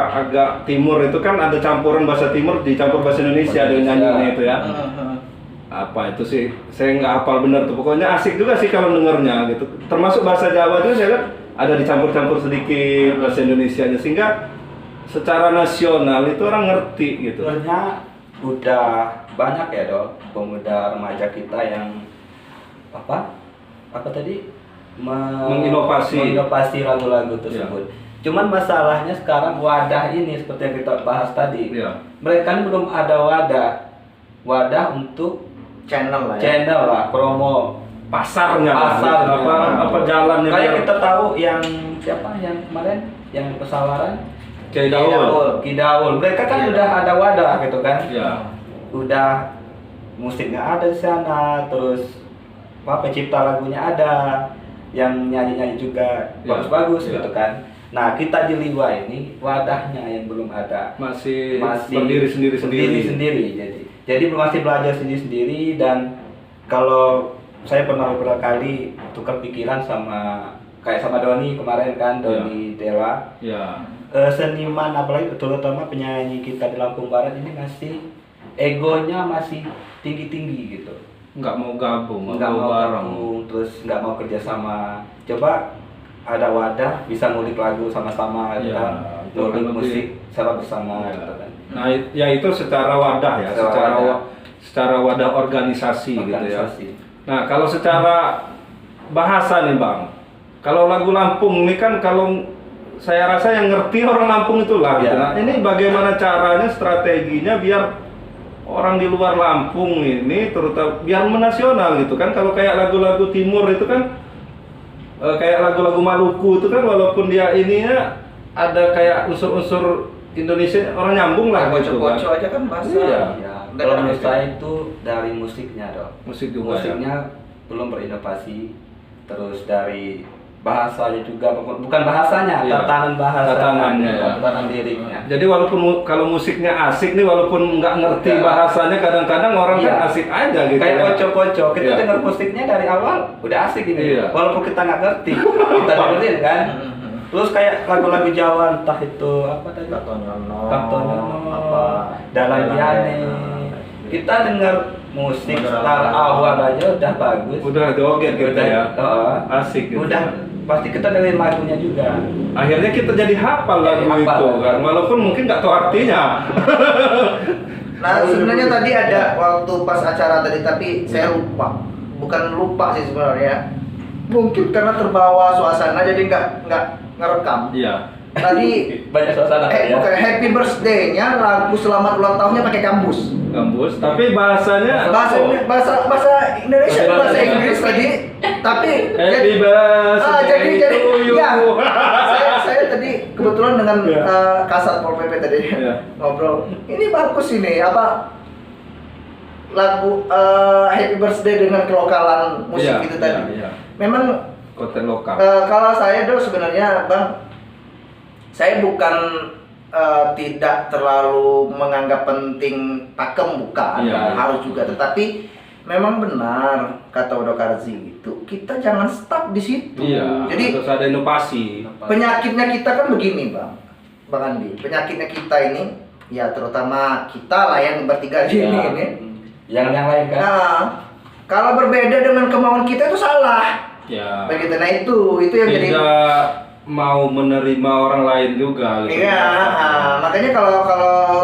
agak timur itu kan ada campuran bahasa timur dicampur bahasa Indonesia dengan nyanyinya itu ya. Apa itu sih? Saya nggak hafal benar tuh. Pokoknya asik juga sih kalau dengernya gitu. Termasuk bahasa Jawa juga saya lihat ada dicampur-campur sedikit bahasa Indonesianya, sehingga secara nasional itu orang ngerti gitu. Sebenarnya udah banyak ya dok pemuda remaja kita yang apa tadi menginovasi lagu-lagu tersebut. Cuman masalahnya sekarang wadah ini seperti yang kita bahas tadi, mereka ini belum ada wadah untuk Channel lah, promo Pasarnya, Pasar, apa jalannya. kayak biar- kita tahu yang siapa yang kemarin yang pesawaran Kiai Daul. Kidaul, mereka kan udah ada wadah gitu kan, Ya. udah musiknya ada di sana, terus pencipta lagunya ada, yang nyanyi juga Ya, bagus-bagus ya. gitu kan. Nah kita di Liwa ini wadahnya yang belum ada, Masih berdiri sendiri. jadi masih belajar sendiri dan kalau saya pernah beberapa kali tukar pikiran sama Doni kemarin kan, Doni Dela. Ya. Seniman apalagi terutama penyanyi kita di Lampung Barat ini masih egonya masih tinggi gitu, Nggak mau gabung, nggak mau bareng. gabung, terus nggak mau kerjasama. Coba ada wadah bisa ngulik lagu sama-sama gitu Ya, kan, itu kan ngulik lebih- musik secara bersama Ya. gitu kan. Nah, ya itu secara wadah ya, secara wadah organisasi gitu ya. Nah, kalau secara bahasa nih Bang, kalau lagu Lampung ini kan kalau saya rasa yang ngerti orang Lampung itulah gitu. Ya. Nah, ini bagaimana caranya, strateginya biar orang di luar Lampung ini terutama biar menasional gitu kan. Kalau kayak lagu-lagu timur itu kan kayak lagu-lagu Maluku itu kan walaupun dia ininya ada kayak unsur-unsur Indonesia, orang nyambung lah gitu kan. Kocok aja kan bahasa. Iya. Ya, Nggak kalau ada menurut itu. saya itu dari musiknya dok. Musik juga ya. Musiknya belum berinovasi, terus dari bahasanya juga, bukan bahasanya, Iya. tatanan bahasa, Tatanannya, ya. tatanan liriknya. Jadi walaupun kalau musiknya asik nih, walaupun nggak ngerti Iya. bahasanya, kadang-kadang orang Iya. kan asik aja gitu. Kayak ya. pocok-pocok, kita Iya. dengar musiknya dari awal udah asik ini, Iya. walaupun kita nggak ngerti, kita dengerin kan. Terus kayak lagu-lagu Jawa, entah itu apa tadi, Katonyono, Katonyono, apa Dalang Diane. Kita dengar musik secara awal aja udah bagus. Udah joget gitu Udah, ya. asik gitu. Udah pasti kita dengerin lagunya juga. Akhirnya kita jadi hafal lagu Jadi hafal. itu kan, walaupun mungkin nggak tahu artinya. Nah sebenarnya tadi ada waktu pas acara tadi, tapi saya lupa. Bukan lupa sih sebenarnya. Mungkin karena terbawa suasana jadi nggak ngerekam. Iya. Tadi Banyak suasana ya. bukan happy birthday-nya lagu selamat ulang tahunnya pakai gambus. Gambus, tapi bahasanya Bahasa Indonesia, Bahasa bahasa Inggris Inggris. tadi, tapi Happy birthday jadi to you. ya, saya tadi kebetulan dengan Iya. Kasat Pol PP tadi Iya. ngobrol. Ini bagus ini apa lagu Happy Birthday dengan kelokalan musik Iya, itu tadi. iya, iya. Memang Konten lokal. kalau saya dulu sebenarnya Bang, saya bukan tidak terlalu menganggap penting pakem, bukan, Iya. harus juga, tetapi memang benar kata Udo Karzi itu, kita jangan stuck di situ. Iya. Jadi Terus ada inovasi. penyakitnya kita kan begini Bang Andi, penyakitnya kita ini ya terutama kita lah yang bertiga Ya. ini. Yang lain kan. Nah, kalau berbeda dengan kemauan kita itu salah. Ya. Begitu, nah itu yang jadi Tidak mau menerima orang lain juga gitu. iya, makanya kalau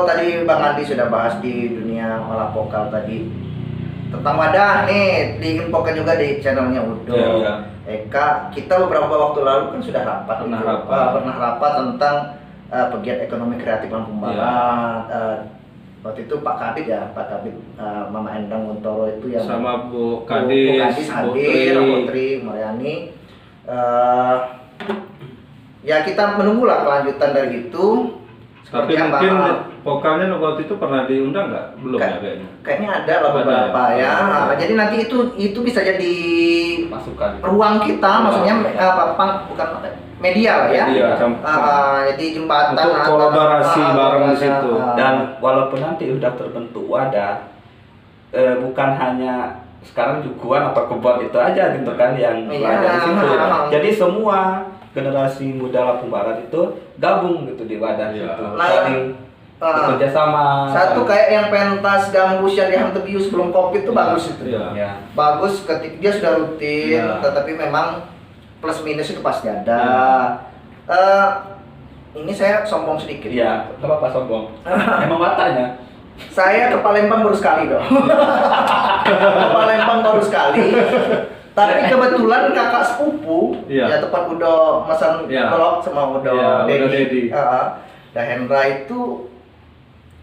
tadi Bang Andi sudah bahas di dunia olah vokal tadi tentang wadah nih, diinfokan juga di channelnya Udo. Iya. Eka, kita beberapa waktu lalu kan sudah rapat, pernah rapat tentang pegiat ekonomi kreatif Lampung Barat. Waktu itu Pak Kabid Mama Endang Guntoro itu yang Sama Bu Bu Kadis, Kadis hadir, Putri Mariani. Ya kita menunggulah kelanjutan dari itu. Tapi Seperti mungkin apa? vokalnya waktu itu pernah diundang nggak? Belum ya kayaknya. Kayaknya ada lah Ada beberapa ya? ya. Ada. Jadi nanti itu bisa jadi Masukan. ruang kita, maksudnya bukan media lah ya. Media, Jadi jembatan untuk antara- kolaborasi bareng di situ. Dan walaupun nanti udah terbentuk wadah, bukan hanya sekarang jukuan atau kebot itu aja gitu kan yang Iya. belajar di situ. Jadi semua generasi muda Lampung Barat itu gabung gitu di wadah Iya. situ, Nah, saling bekerja sama. Satu kayak yang pentas gambus yang di Hantebiu sebelum Covid itu bagus itu. Iya. Ya. Bagus ketika dia sudah rutin, Iya. tetapi memang plus minus itu pasti ada. Ini saya sombong sedikit. Iya, nggak apa-apa sombong. Emang matanya. Saya ke Palembang baru sekali dong. Ke Palembang baru sekali. Tapi kebetulan kakak sepupu, Iya. ya tepat Udo Masan Iya. Kolok sama Udo Iya, Udo Dedi. Dedi. Dan Hendra itu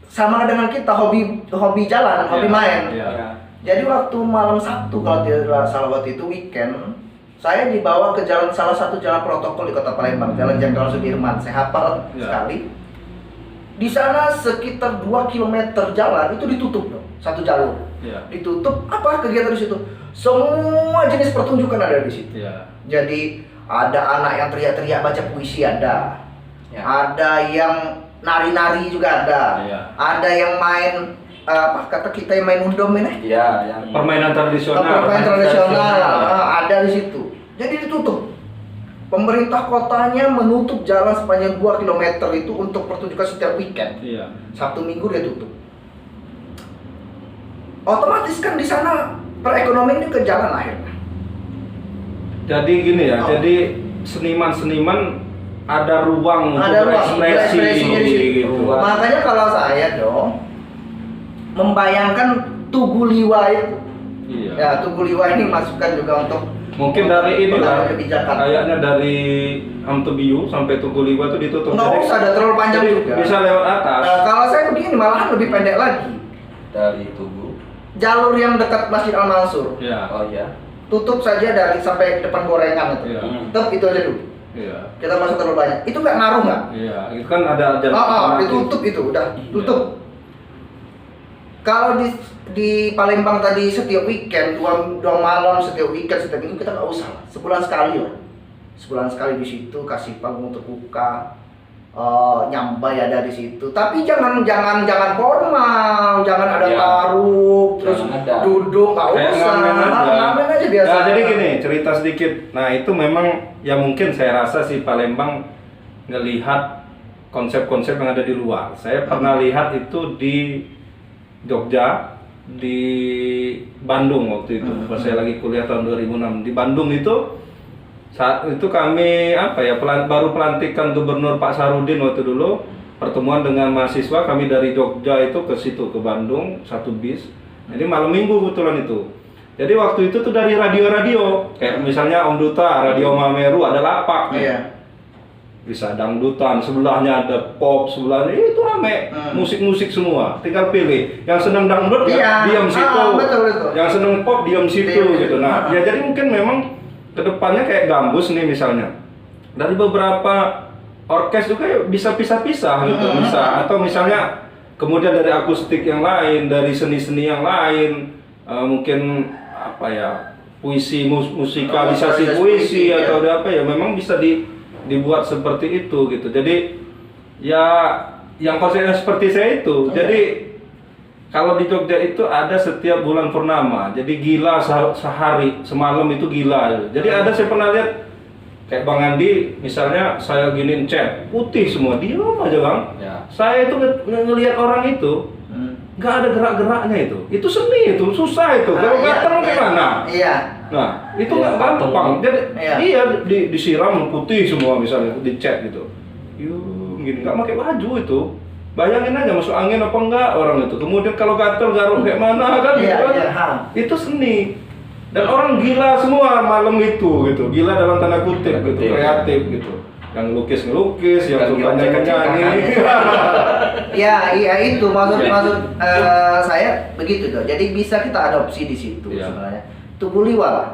sama dengan kita, hobi jalan, hobi Iya, main. iya. Ya. Jadi waktu malam Sabtu kalau tidak salah waktu itu weekend, saya dibawa ke salah satu jalan protokol di Kota Palembang, Jalan Jenderal Sudirman. Saya hafal Ya. sekali. Di sana sekitar 2 km jalan itu ditutup dong, satu jalur. Iya. Ditutup, apa kegiatan di situ? Semua jenis pertunjukan ada di situ. Iya. Jadi ada anak yang teriak-teriak baca puisi ada. Ya. Ada yang nari-nari juga ada. Iya. Ada yang main apa kata kita yang main undom ini? Iya, yang Permainan tradisional. Permainan tradisional Tradisional. ada di situ. Jadi ditutup. Pemerintah kotanya menutup jalan sepanjang 2 km itu untuk pertunjukan setiap weekend. Iya. Sabtu Minggu dia tutup. Otomatis kan di sana perekonomian ini ke jalan akhirnya. Jadi gini ya, Oh. jadi seniman-seniman ada ruang untuk Ada ruang berekspresi berekspresinya di situ. gitu. Makanya kalau saya dong membayangkan Tugu Liwa itu. Iya. Ya, Tugu Liwa ini masukkan juga untuk Mungkin dari ini pengambil lah, kebijakan. kayaknya dari Amtebiu sampai Tugu Liwa itu ditutup. Nggak Jadi- usah, ada terlalu panjang jadi juga. bisa lewat atas. Nah, kalau saya begini malahan lebih pendek lagi. dari tubuh. Jalur yang dekat Masjid Al Mansur Iya. Oh iya. tutup saja dari sampai depan gorengan itu. Iya. Tetap itu aja dulu. Iya. Kita masuk terlalu banyak. Itu nggak ngaruh nggak? Iya, itu kan ada jalan. Ditutup itu udah tutup. Kalau di Palembang tadi setiap weekend, dua malam setiap weekend, setiap minggu kita nggak usah lah. Sebulan sekali lah. sebulan sekali di situ, kasih panggung terbuka, nyambai ada di situ. Tapi jangan formal, jangan ada Ya. taruh, terus Jangan ada. duduk, nggak Kayak usah, ngamen aja biasa. Nah, jadi gini, cerita sedikit. Nah, itu memang ya mungkin saya rasa sih Palembang ngelihat konsep-konsep yang ada di luar. Saya pernah lihat itu di Jogja, di Bandung waktu itu. Pas saya lagi kuliah tahun 2006 di Bandung itu. Saat itu kami baru pelantikan Gubernur Pak Sarudin waktu dulu, pertemuan dengan mahasiswa kami dari Jogja itu ke situ ke Bandung satu bis. Jadi malam minggu kebetulan itu. Jadi waktu itu tuh dari radio-radio kayak misalnya Om Duta, Radio Mameru ada lapak. Iya. Bisa dangdutan, sebelahnya ada pop, sebelahnya itu rame, musik-musik semua. Tinggal pilih. Yang seneng dangdut ya diam situ. Betul. Yang seneng pop diam situ gitu. Nah, ya jadi mungkin memang kedepannya kayak Gambus nih misalnya. Dari beberapa orkes juga bisa pisah-pisah gitu, bisa. Atau misalnya kemudian dari akustik yang lain, dari seni-seni yang lain, mungkin puisi, musikalisasi puisi atau ada apa ya, memang bisa dibuat seperti itu gitu. Jadi ya yang konsepnya seperti saya itu. Jadi kalau di Jogja itu ada setiap bulan purnama. Jadi gila sehari semalam itu gila. Jadi ada saya pernah lihat kayak Bang Andi misalnya saya giniin chat putih semua diam aja Bang. Ya. Saya itu ngelihat orang itu nggak ada gerak-geraknya itu. Itu seni itu susah itu. Kalau gatel gimana? Iya. Nah, itu nggak gampang. Jadi iya disiram putih semua misalnya di chat gitu. Gini nggak pakai baju itu. Bayangin aja masuk angin apa enggak orang itu. Kemudian kalau gatel garuk kayak mana kan gitu kan. Itu seni. Dan orang gila semua malam itu gitu. Gila dalam tanda kutip gitu, kreatif gitu. Yang ngelukis, yang suka nyanyi. Iya itu maksud saya begitu tuh. Jadi bisa kita adopsi di situ sebenarnya. Tugu Liwa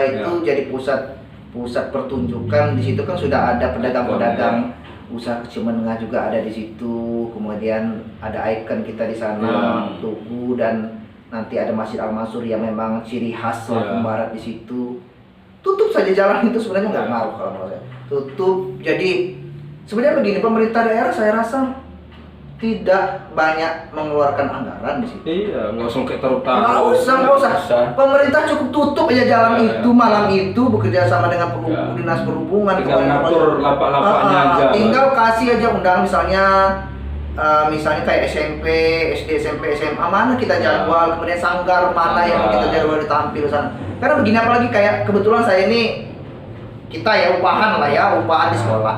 itu jadi pusat pertunjukan. Di situ kan sudah ada pedagang-pedagang usaha kecil menengah juga ada di situ. Kemudian ada ikon kita di sana, Tugu, dan nanti ada Masjid Al-Mansur yang memang ciri khas Lampung Barat di situ. Tutup saja jalan itu sebenarnya nggak ngaruh kalau menurut saya. Tutup. Jadi sebenarnya begini, pemerintah daerah saya rasa tidak banyak mengeluarkan anggaran di situ. Iya, nggak usah kayak taruh-taruh. Nggak usah. Pemerintah cukup tutup aja jalan itu malam itu, bekerja sama dengan dinas perhubungan. Tinggal ngatur lapak-lapaknya aja. Tinggal kasih aja undang misalnya kayak SMP, SD, SMP, SMA mana kita jadwal, kemudian sanggar mana yang kita jadwal ditampil sana. Karena begini, apalagi kayak kebetulan saya ini kita ya upahan di sekolah.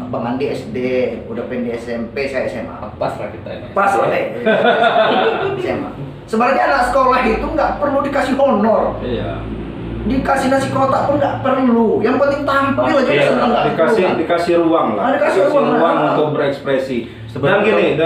Bang Andi SD, udah pengen di SMP, saya SMA. Pas lah kita ini. Pas lah SMA. Sebenarnya anak sekolah itu nggak perlu dikasih honor. Iya. Dikasih nasi kotak pun nggak perlu. Yang penting tampil aja seneng nggak perlu. Dikasih ruang lah. Dikasih ruang untuk berekspresi. Dan gini,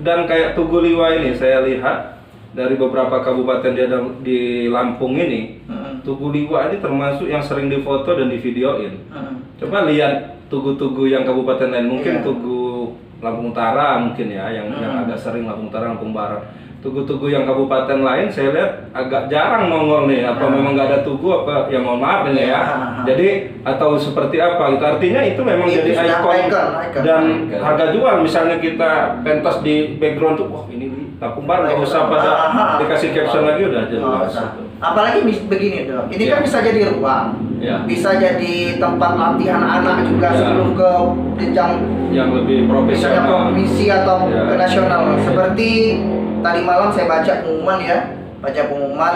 dan kayak Tugu Liwa ini saya lihat dari beberapa kabupaten di Lampung ini, Tugu Liwa ini termasuk yang sering difoto dan divideoin. Coba lihat tugu-tugu yang kabupaten lain, mungkin Tugu Lampung Utara mungkin ya, yang agak sering Lampung Utara, Lampung Barat. Tugu-tugu yang kabupaten lain saya lihat agak jarang nongol nih. Apa memang nggak ada tugu apa? Ya mohon maaf ini ya. Jadi atau seperti apa gitu. Artinya itu memang jadi ikon dan harga jual. Misalnya kita pentas di background tuh, wah ini di Lampung Barat, nggak usah pada dikasih caption lagi udah jelas. Apalagi begini dong. Ini kan bisa jadi ruang. Bisa jadi tempat latihan anak juga sebelum ke jenjang yang lebih profesional, provinsi atau ke nasional. Seperti tadi malam saya baca pengumuman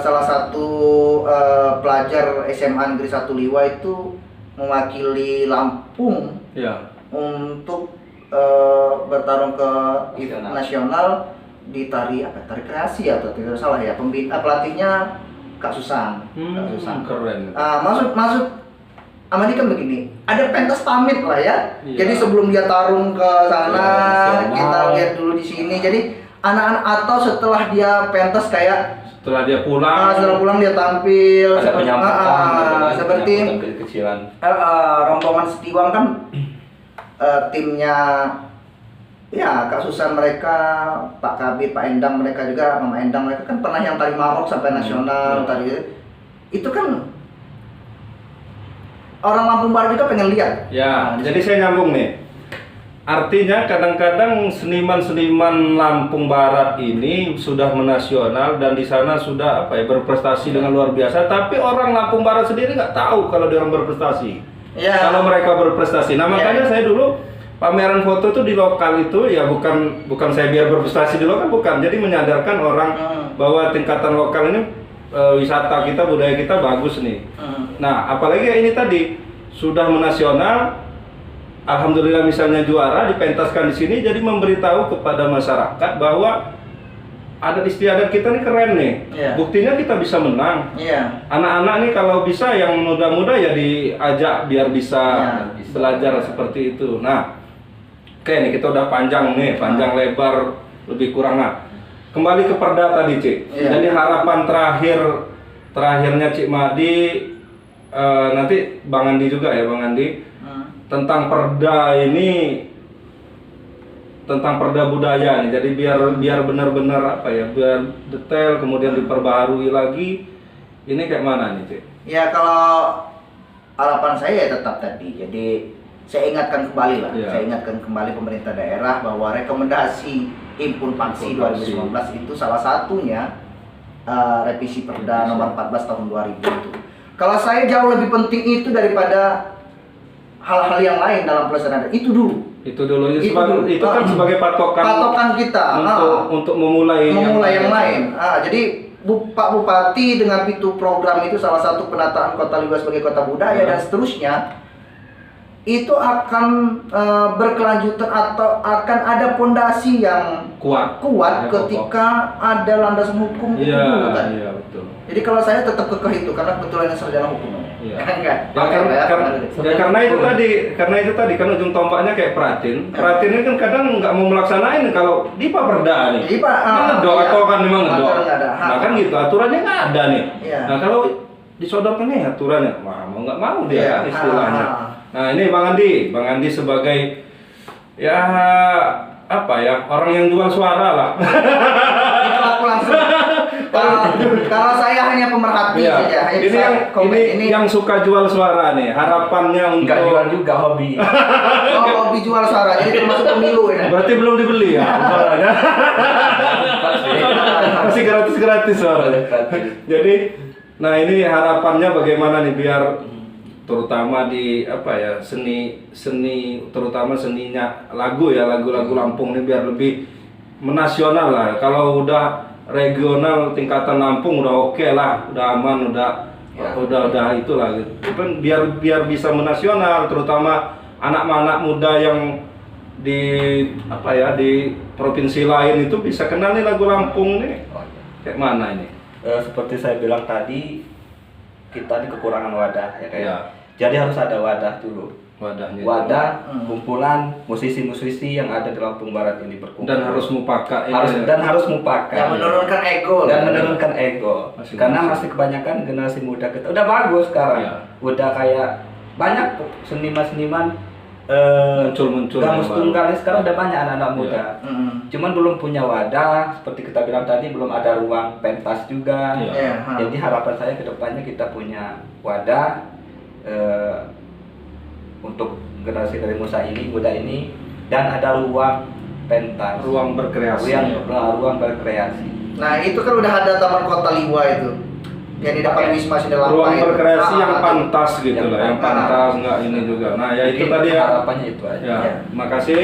salah satu pelajar SMA Negeri 1 Liwa itu mewakili Lampung untuk bertarung ke event nasional di tari kreasi atau tidak salah ya. Pelatihnya Kak Susan. Keren. Maksud Amadi kan begini, ada pentas pamit lah ya. Jadi sebelum dia tarung ke sana, kita lihat dulu di sini. Jadi anak-anak atau setelah dia pentas kayak setelah dia pulang, dia tampil ada penyampaian seperti kecil-kecilan. rombongan Setiwang kan timnya ya Kak Susan mereka, Pak Kabir, Pak Endang mereka juga, Mama Endang mereka kan pernah yang tari Marok sampai nasional tari itu kan orang Lampung Barat juga pengen lihat. Ya, Nah, jadi saya nyambung nih. Artinya kadang-kadang seniman-seniman Lampung Barat ini sudah menasional dan di sana sudah berprestasi dengan luar biasa. Tapi orang Lampung Barat sendiri nggak tahu kalau dia orang berprestasi. Ya. Kalau mereka berprestasi. Nah makanya Ya. saya dulu pameran foto itu di lokal itu ya bukan saya biar berprestasi di lokal, bukan. Jadi menyadarkan orang bahwa tingkatan lokal ini wisata kita, budaya kita bagus nih. Nah apalagi ini tadi sudah menasional. Alhamdulillah misalnya juara dipentaskan di sini, jadi memberitahu kepada masyarakat bahwa adat istiadat kita nih keren nih. Iya. Buktinya kita bisa menang. Iya. Anak-anak nih kalau bisa yang muda-muda ya diajak biar bisa Iya, belajar seperti itu. Nah, oke nih kita udah panjang nih, panjang lebar lebih kurang. Nah, kembali ke Perda tadi Cik. Iya. Jadi harapan terakhirnya Cik Madi, nanti Bang Andi juga ya Bang Andi. Tentang Perda ini, tentang Perda budaya nih, jadi biar benar-benar biar detail kemudian diperbaharui lagi. Ini kayak mana nih Cik? Ya kalau harapan saya ya tetap tadi. Jadi saya ingatkan kembali lah, Ya. saya ingatkan kembali pemerintah daerah bahwa rekomendasi Impun Paksi 2019 itu salah satunya revisi Perda nomor 14 tahun 2000 itu. Kalau saya jauh lebih penting itu daripada hal-hal yang lain dalam pelaksanaan itu dulu. Itu dulu Itu sebagai, dulu. itu kan sebagai patokan kita untuk memulai yang lain. Jadi Pak Bupati dengan itu program itu salah satu penataan Kota Liwa sebagai kota budaya dan seterusnya itu akan berkelanjutan atau akan ada pondasi yang kuat ya, ketika ada landasan hukum itu iya, dulu kan. iya betul. Jadi kalau saya tetap kekeh itu karena kebetulan sarjana hukum. Iya. Enggak. Karena itu tadi kan ujung tombaknya kayak Pratin. Pratin ini kan kadang nggak mau melaksanain kalau di Perda nih. Iya, Pak. Ngedok Iya. atau kan memang ngedok. Aturan nggak ada. Nah kan gitu aturannya nggak ada nih. Iya. Nah kalau disodorkan nih aturannya, mau nggak mau dia Iya. kan istilahnya. Nah ini Bang Andi sebagai ya orang yang jual suara lah. Itu aku langsung. Kalau saya hanya pemerhati Iya. saja. Hanya Ini bisa yang komen. yang suka jual suara nih. Harapannya untuk Enggak jual juga, hobi. hobi jual suara, jadi termasuk pemilu ya. berarti belum dibeli ya suaranya. Masih gratis suaranya. Jadi, nah ini harapannya bagaimana nih biar terutama di seni terutama seninya lagu-lagu Lampung ini biar lebih menasional lah. Kalau udah regional tingkatan Lampung udah oke lah, udah aman, udah itulah gitu. Kan biar bisa menasional, terutama anak-anak muda yang di di provinsi lain itu bisa kenal nih lagu Lampung nih. Kayak mana ini? Seperti saya bilang tadi, kita ini kekurangan wadah ya kayak. Ya. Jadi harus ada wadah dulu. Wadahnya. Wadah, kumpulan musisi-musisi yang ada di Lampung Barat ini berkumpul. Dan harus mupakat harus mupakat. Yang menurunkan ego. Dan menurunkan ego. Masing-masing. Karena masih kebanyakan generasi muda kita udah bagus sekarang. Iya. Udah kayak banyak seniman-seniman muncul Gamus Tunggal ini sekarang udah banyak anak-anak muda. Cuman belum punya wadah, seperti kita bilang tadi belum ada ruang pentas juga. Iya. Jadi harapan saya ke depannya kita punya wadah untuk generasi dari muda ini dan ada ruang pentas, ruang berkreasi. ruang berkreasi. Nah itu kan udah ada Taman Kota Liwa itu yang di depan Wisma Sindelampa Ruang itu. berkreasi yang pantas gitu Yang lah, yang pantas. pantas nggak ini juga. Nah ya itu Mungkin tadi ya. harapannya itu aja. Ya, makasih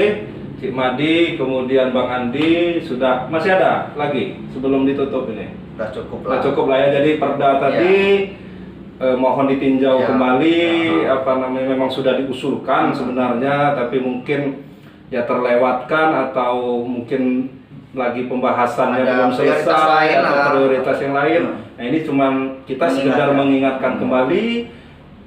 Cik Madi, kemudian Bang Andi sudah masih ada lagi sebelum ditutup ini. Udah cukup Udah lah. cukup lah ya. Jadi Perda tadi mohon ditinjau Ya. kembali. Memang sudah diusulkan sebenarnya, tapi mungkin ya terlewatkan atau mungkin lagi pembahasannya Ada belum prioritas selesai lain atau lah. prioritas yang lain. Nah ini cuman kita sekedar mengingatkan kembali.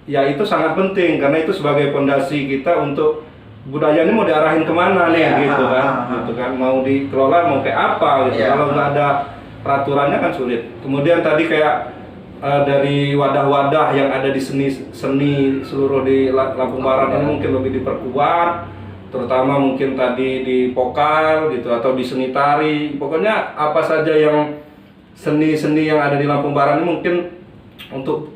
Ya itu sangat penting karena itu sebagai fondasi kita untuk budaya ini mau diarahin kemana nih gitu kan, mau dikelola mau kayak apa gitu. Kalau nggak ada peraturannya kan sulit. Kemudian tadi kayak dari wadah-wadah yang ada di seni seluruh di Lampung Barat ini mungkin lebih diperkuat, terutama mungkin tadi di vokal gitu atau di seni tari. Pokoknya apa saja yang seni-seni yang ada di Lampung Barat ini mungkin untuk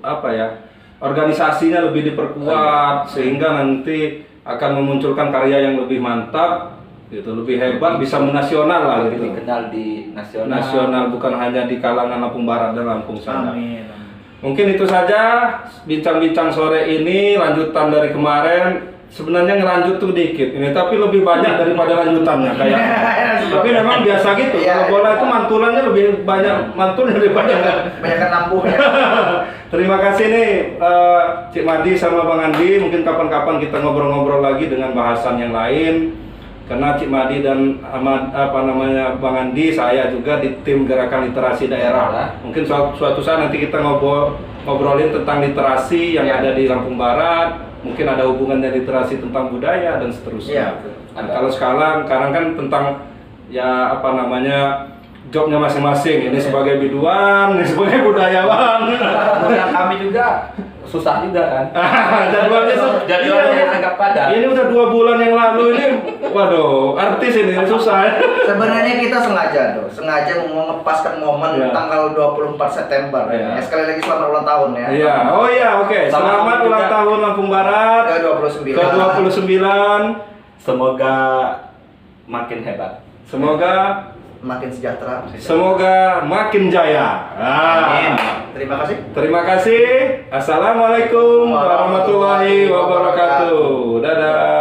organisasinya lebih diperkuat sehingga nanti akan memunculkan karya yang lebih mantap, gitu, lebih hebat, bisa menasional lah, lebih gitu. dikenal di nasional. Nasional, bukan hanya di kalangan Lampung Barat dan Lampung Selatan. Amin. Mungkin itu saja bincang-bincang sore ini, lanjutan dari kemarin. Sebenarnya ngelanjut tuh dikit ini, tapi lebih banyak daripada lanjutannya kayak. Tapi memang biasa gitu. Kalau bola itu mantulannya lebih banyak mantulnya daripada Banyak nambungnya. Terima kasih nih Cik Madi sama Bang Andi. Mungkin kapan-kapan kita ngobrol-ngobrol lagi dengan bahasan yang lain. Karena Cik Madi dan Bang Andi, saya juga di tim Gerakan Literasi Daerah. Mungkin suatu saat nanti kita ngobrolin tentang literasi yang ada di Lampung Barat. Mungkin ada hubungannya literasi tentang budaya dan seterusnya. Nah, kalau sekarang kan tentang jobnya masing-masing. Ini sebagai biduan, ini sebagai budayawan. Yang kami juga susah juga kan. Jadwalnya agak padat. Ini udah 2 bulan yang lalu ini, waduh, artis ini susah. Sebenarnya kita sengaja mau ngepaskan momen tanggal 24 September. Iya. Sekali lagi selamat ulang tahun ya. Iya, oh iya, oke. Selamat ulang tahun Lampung Barat ke-29. Semoga makin hebat. Semoga makin sejahtera. Semoga makin jaya. Amin. Terima kasih. Terima kasih. Assalamualaikum warahmatullahi wabarakatuh. Dadah.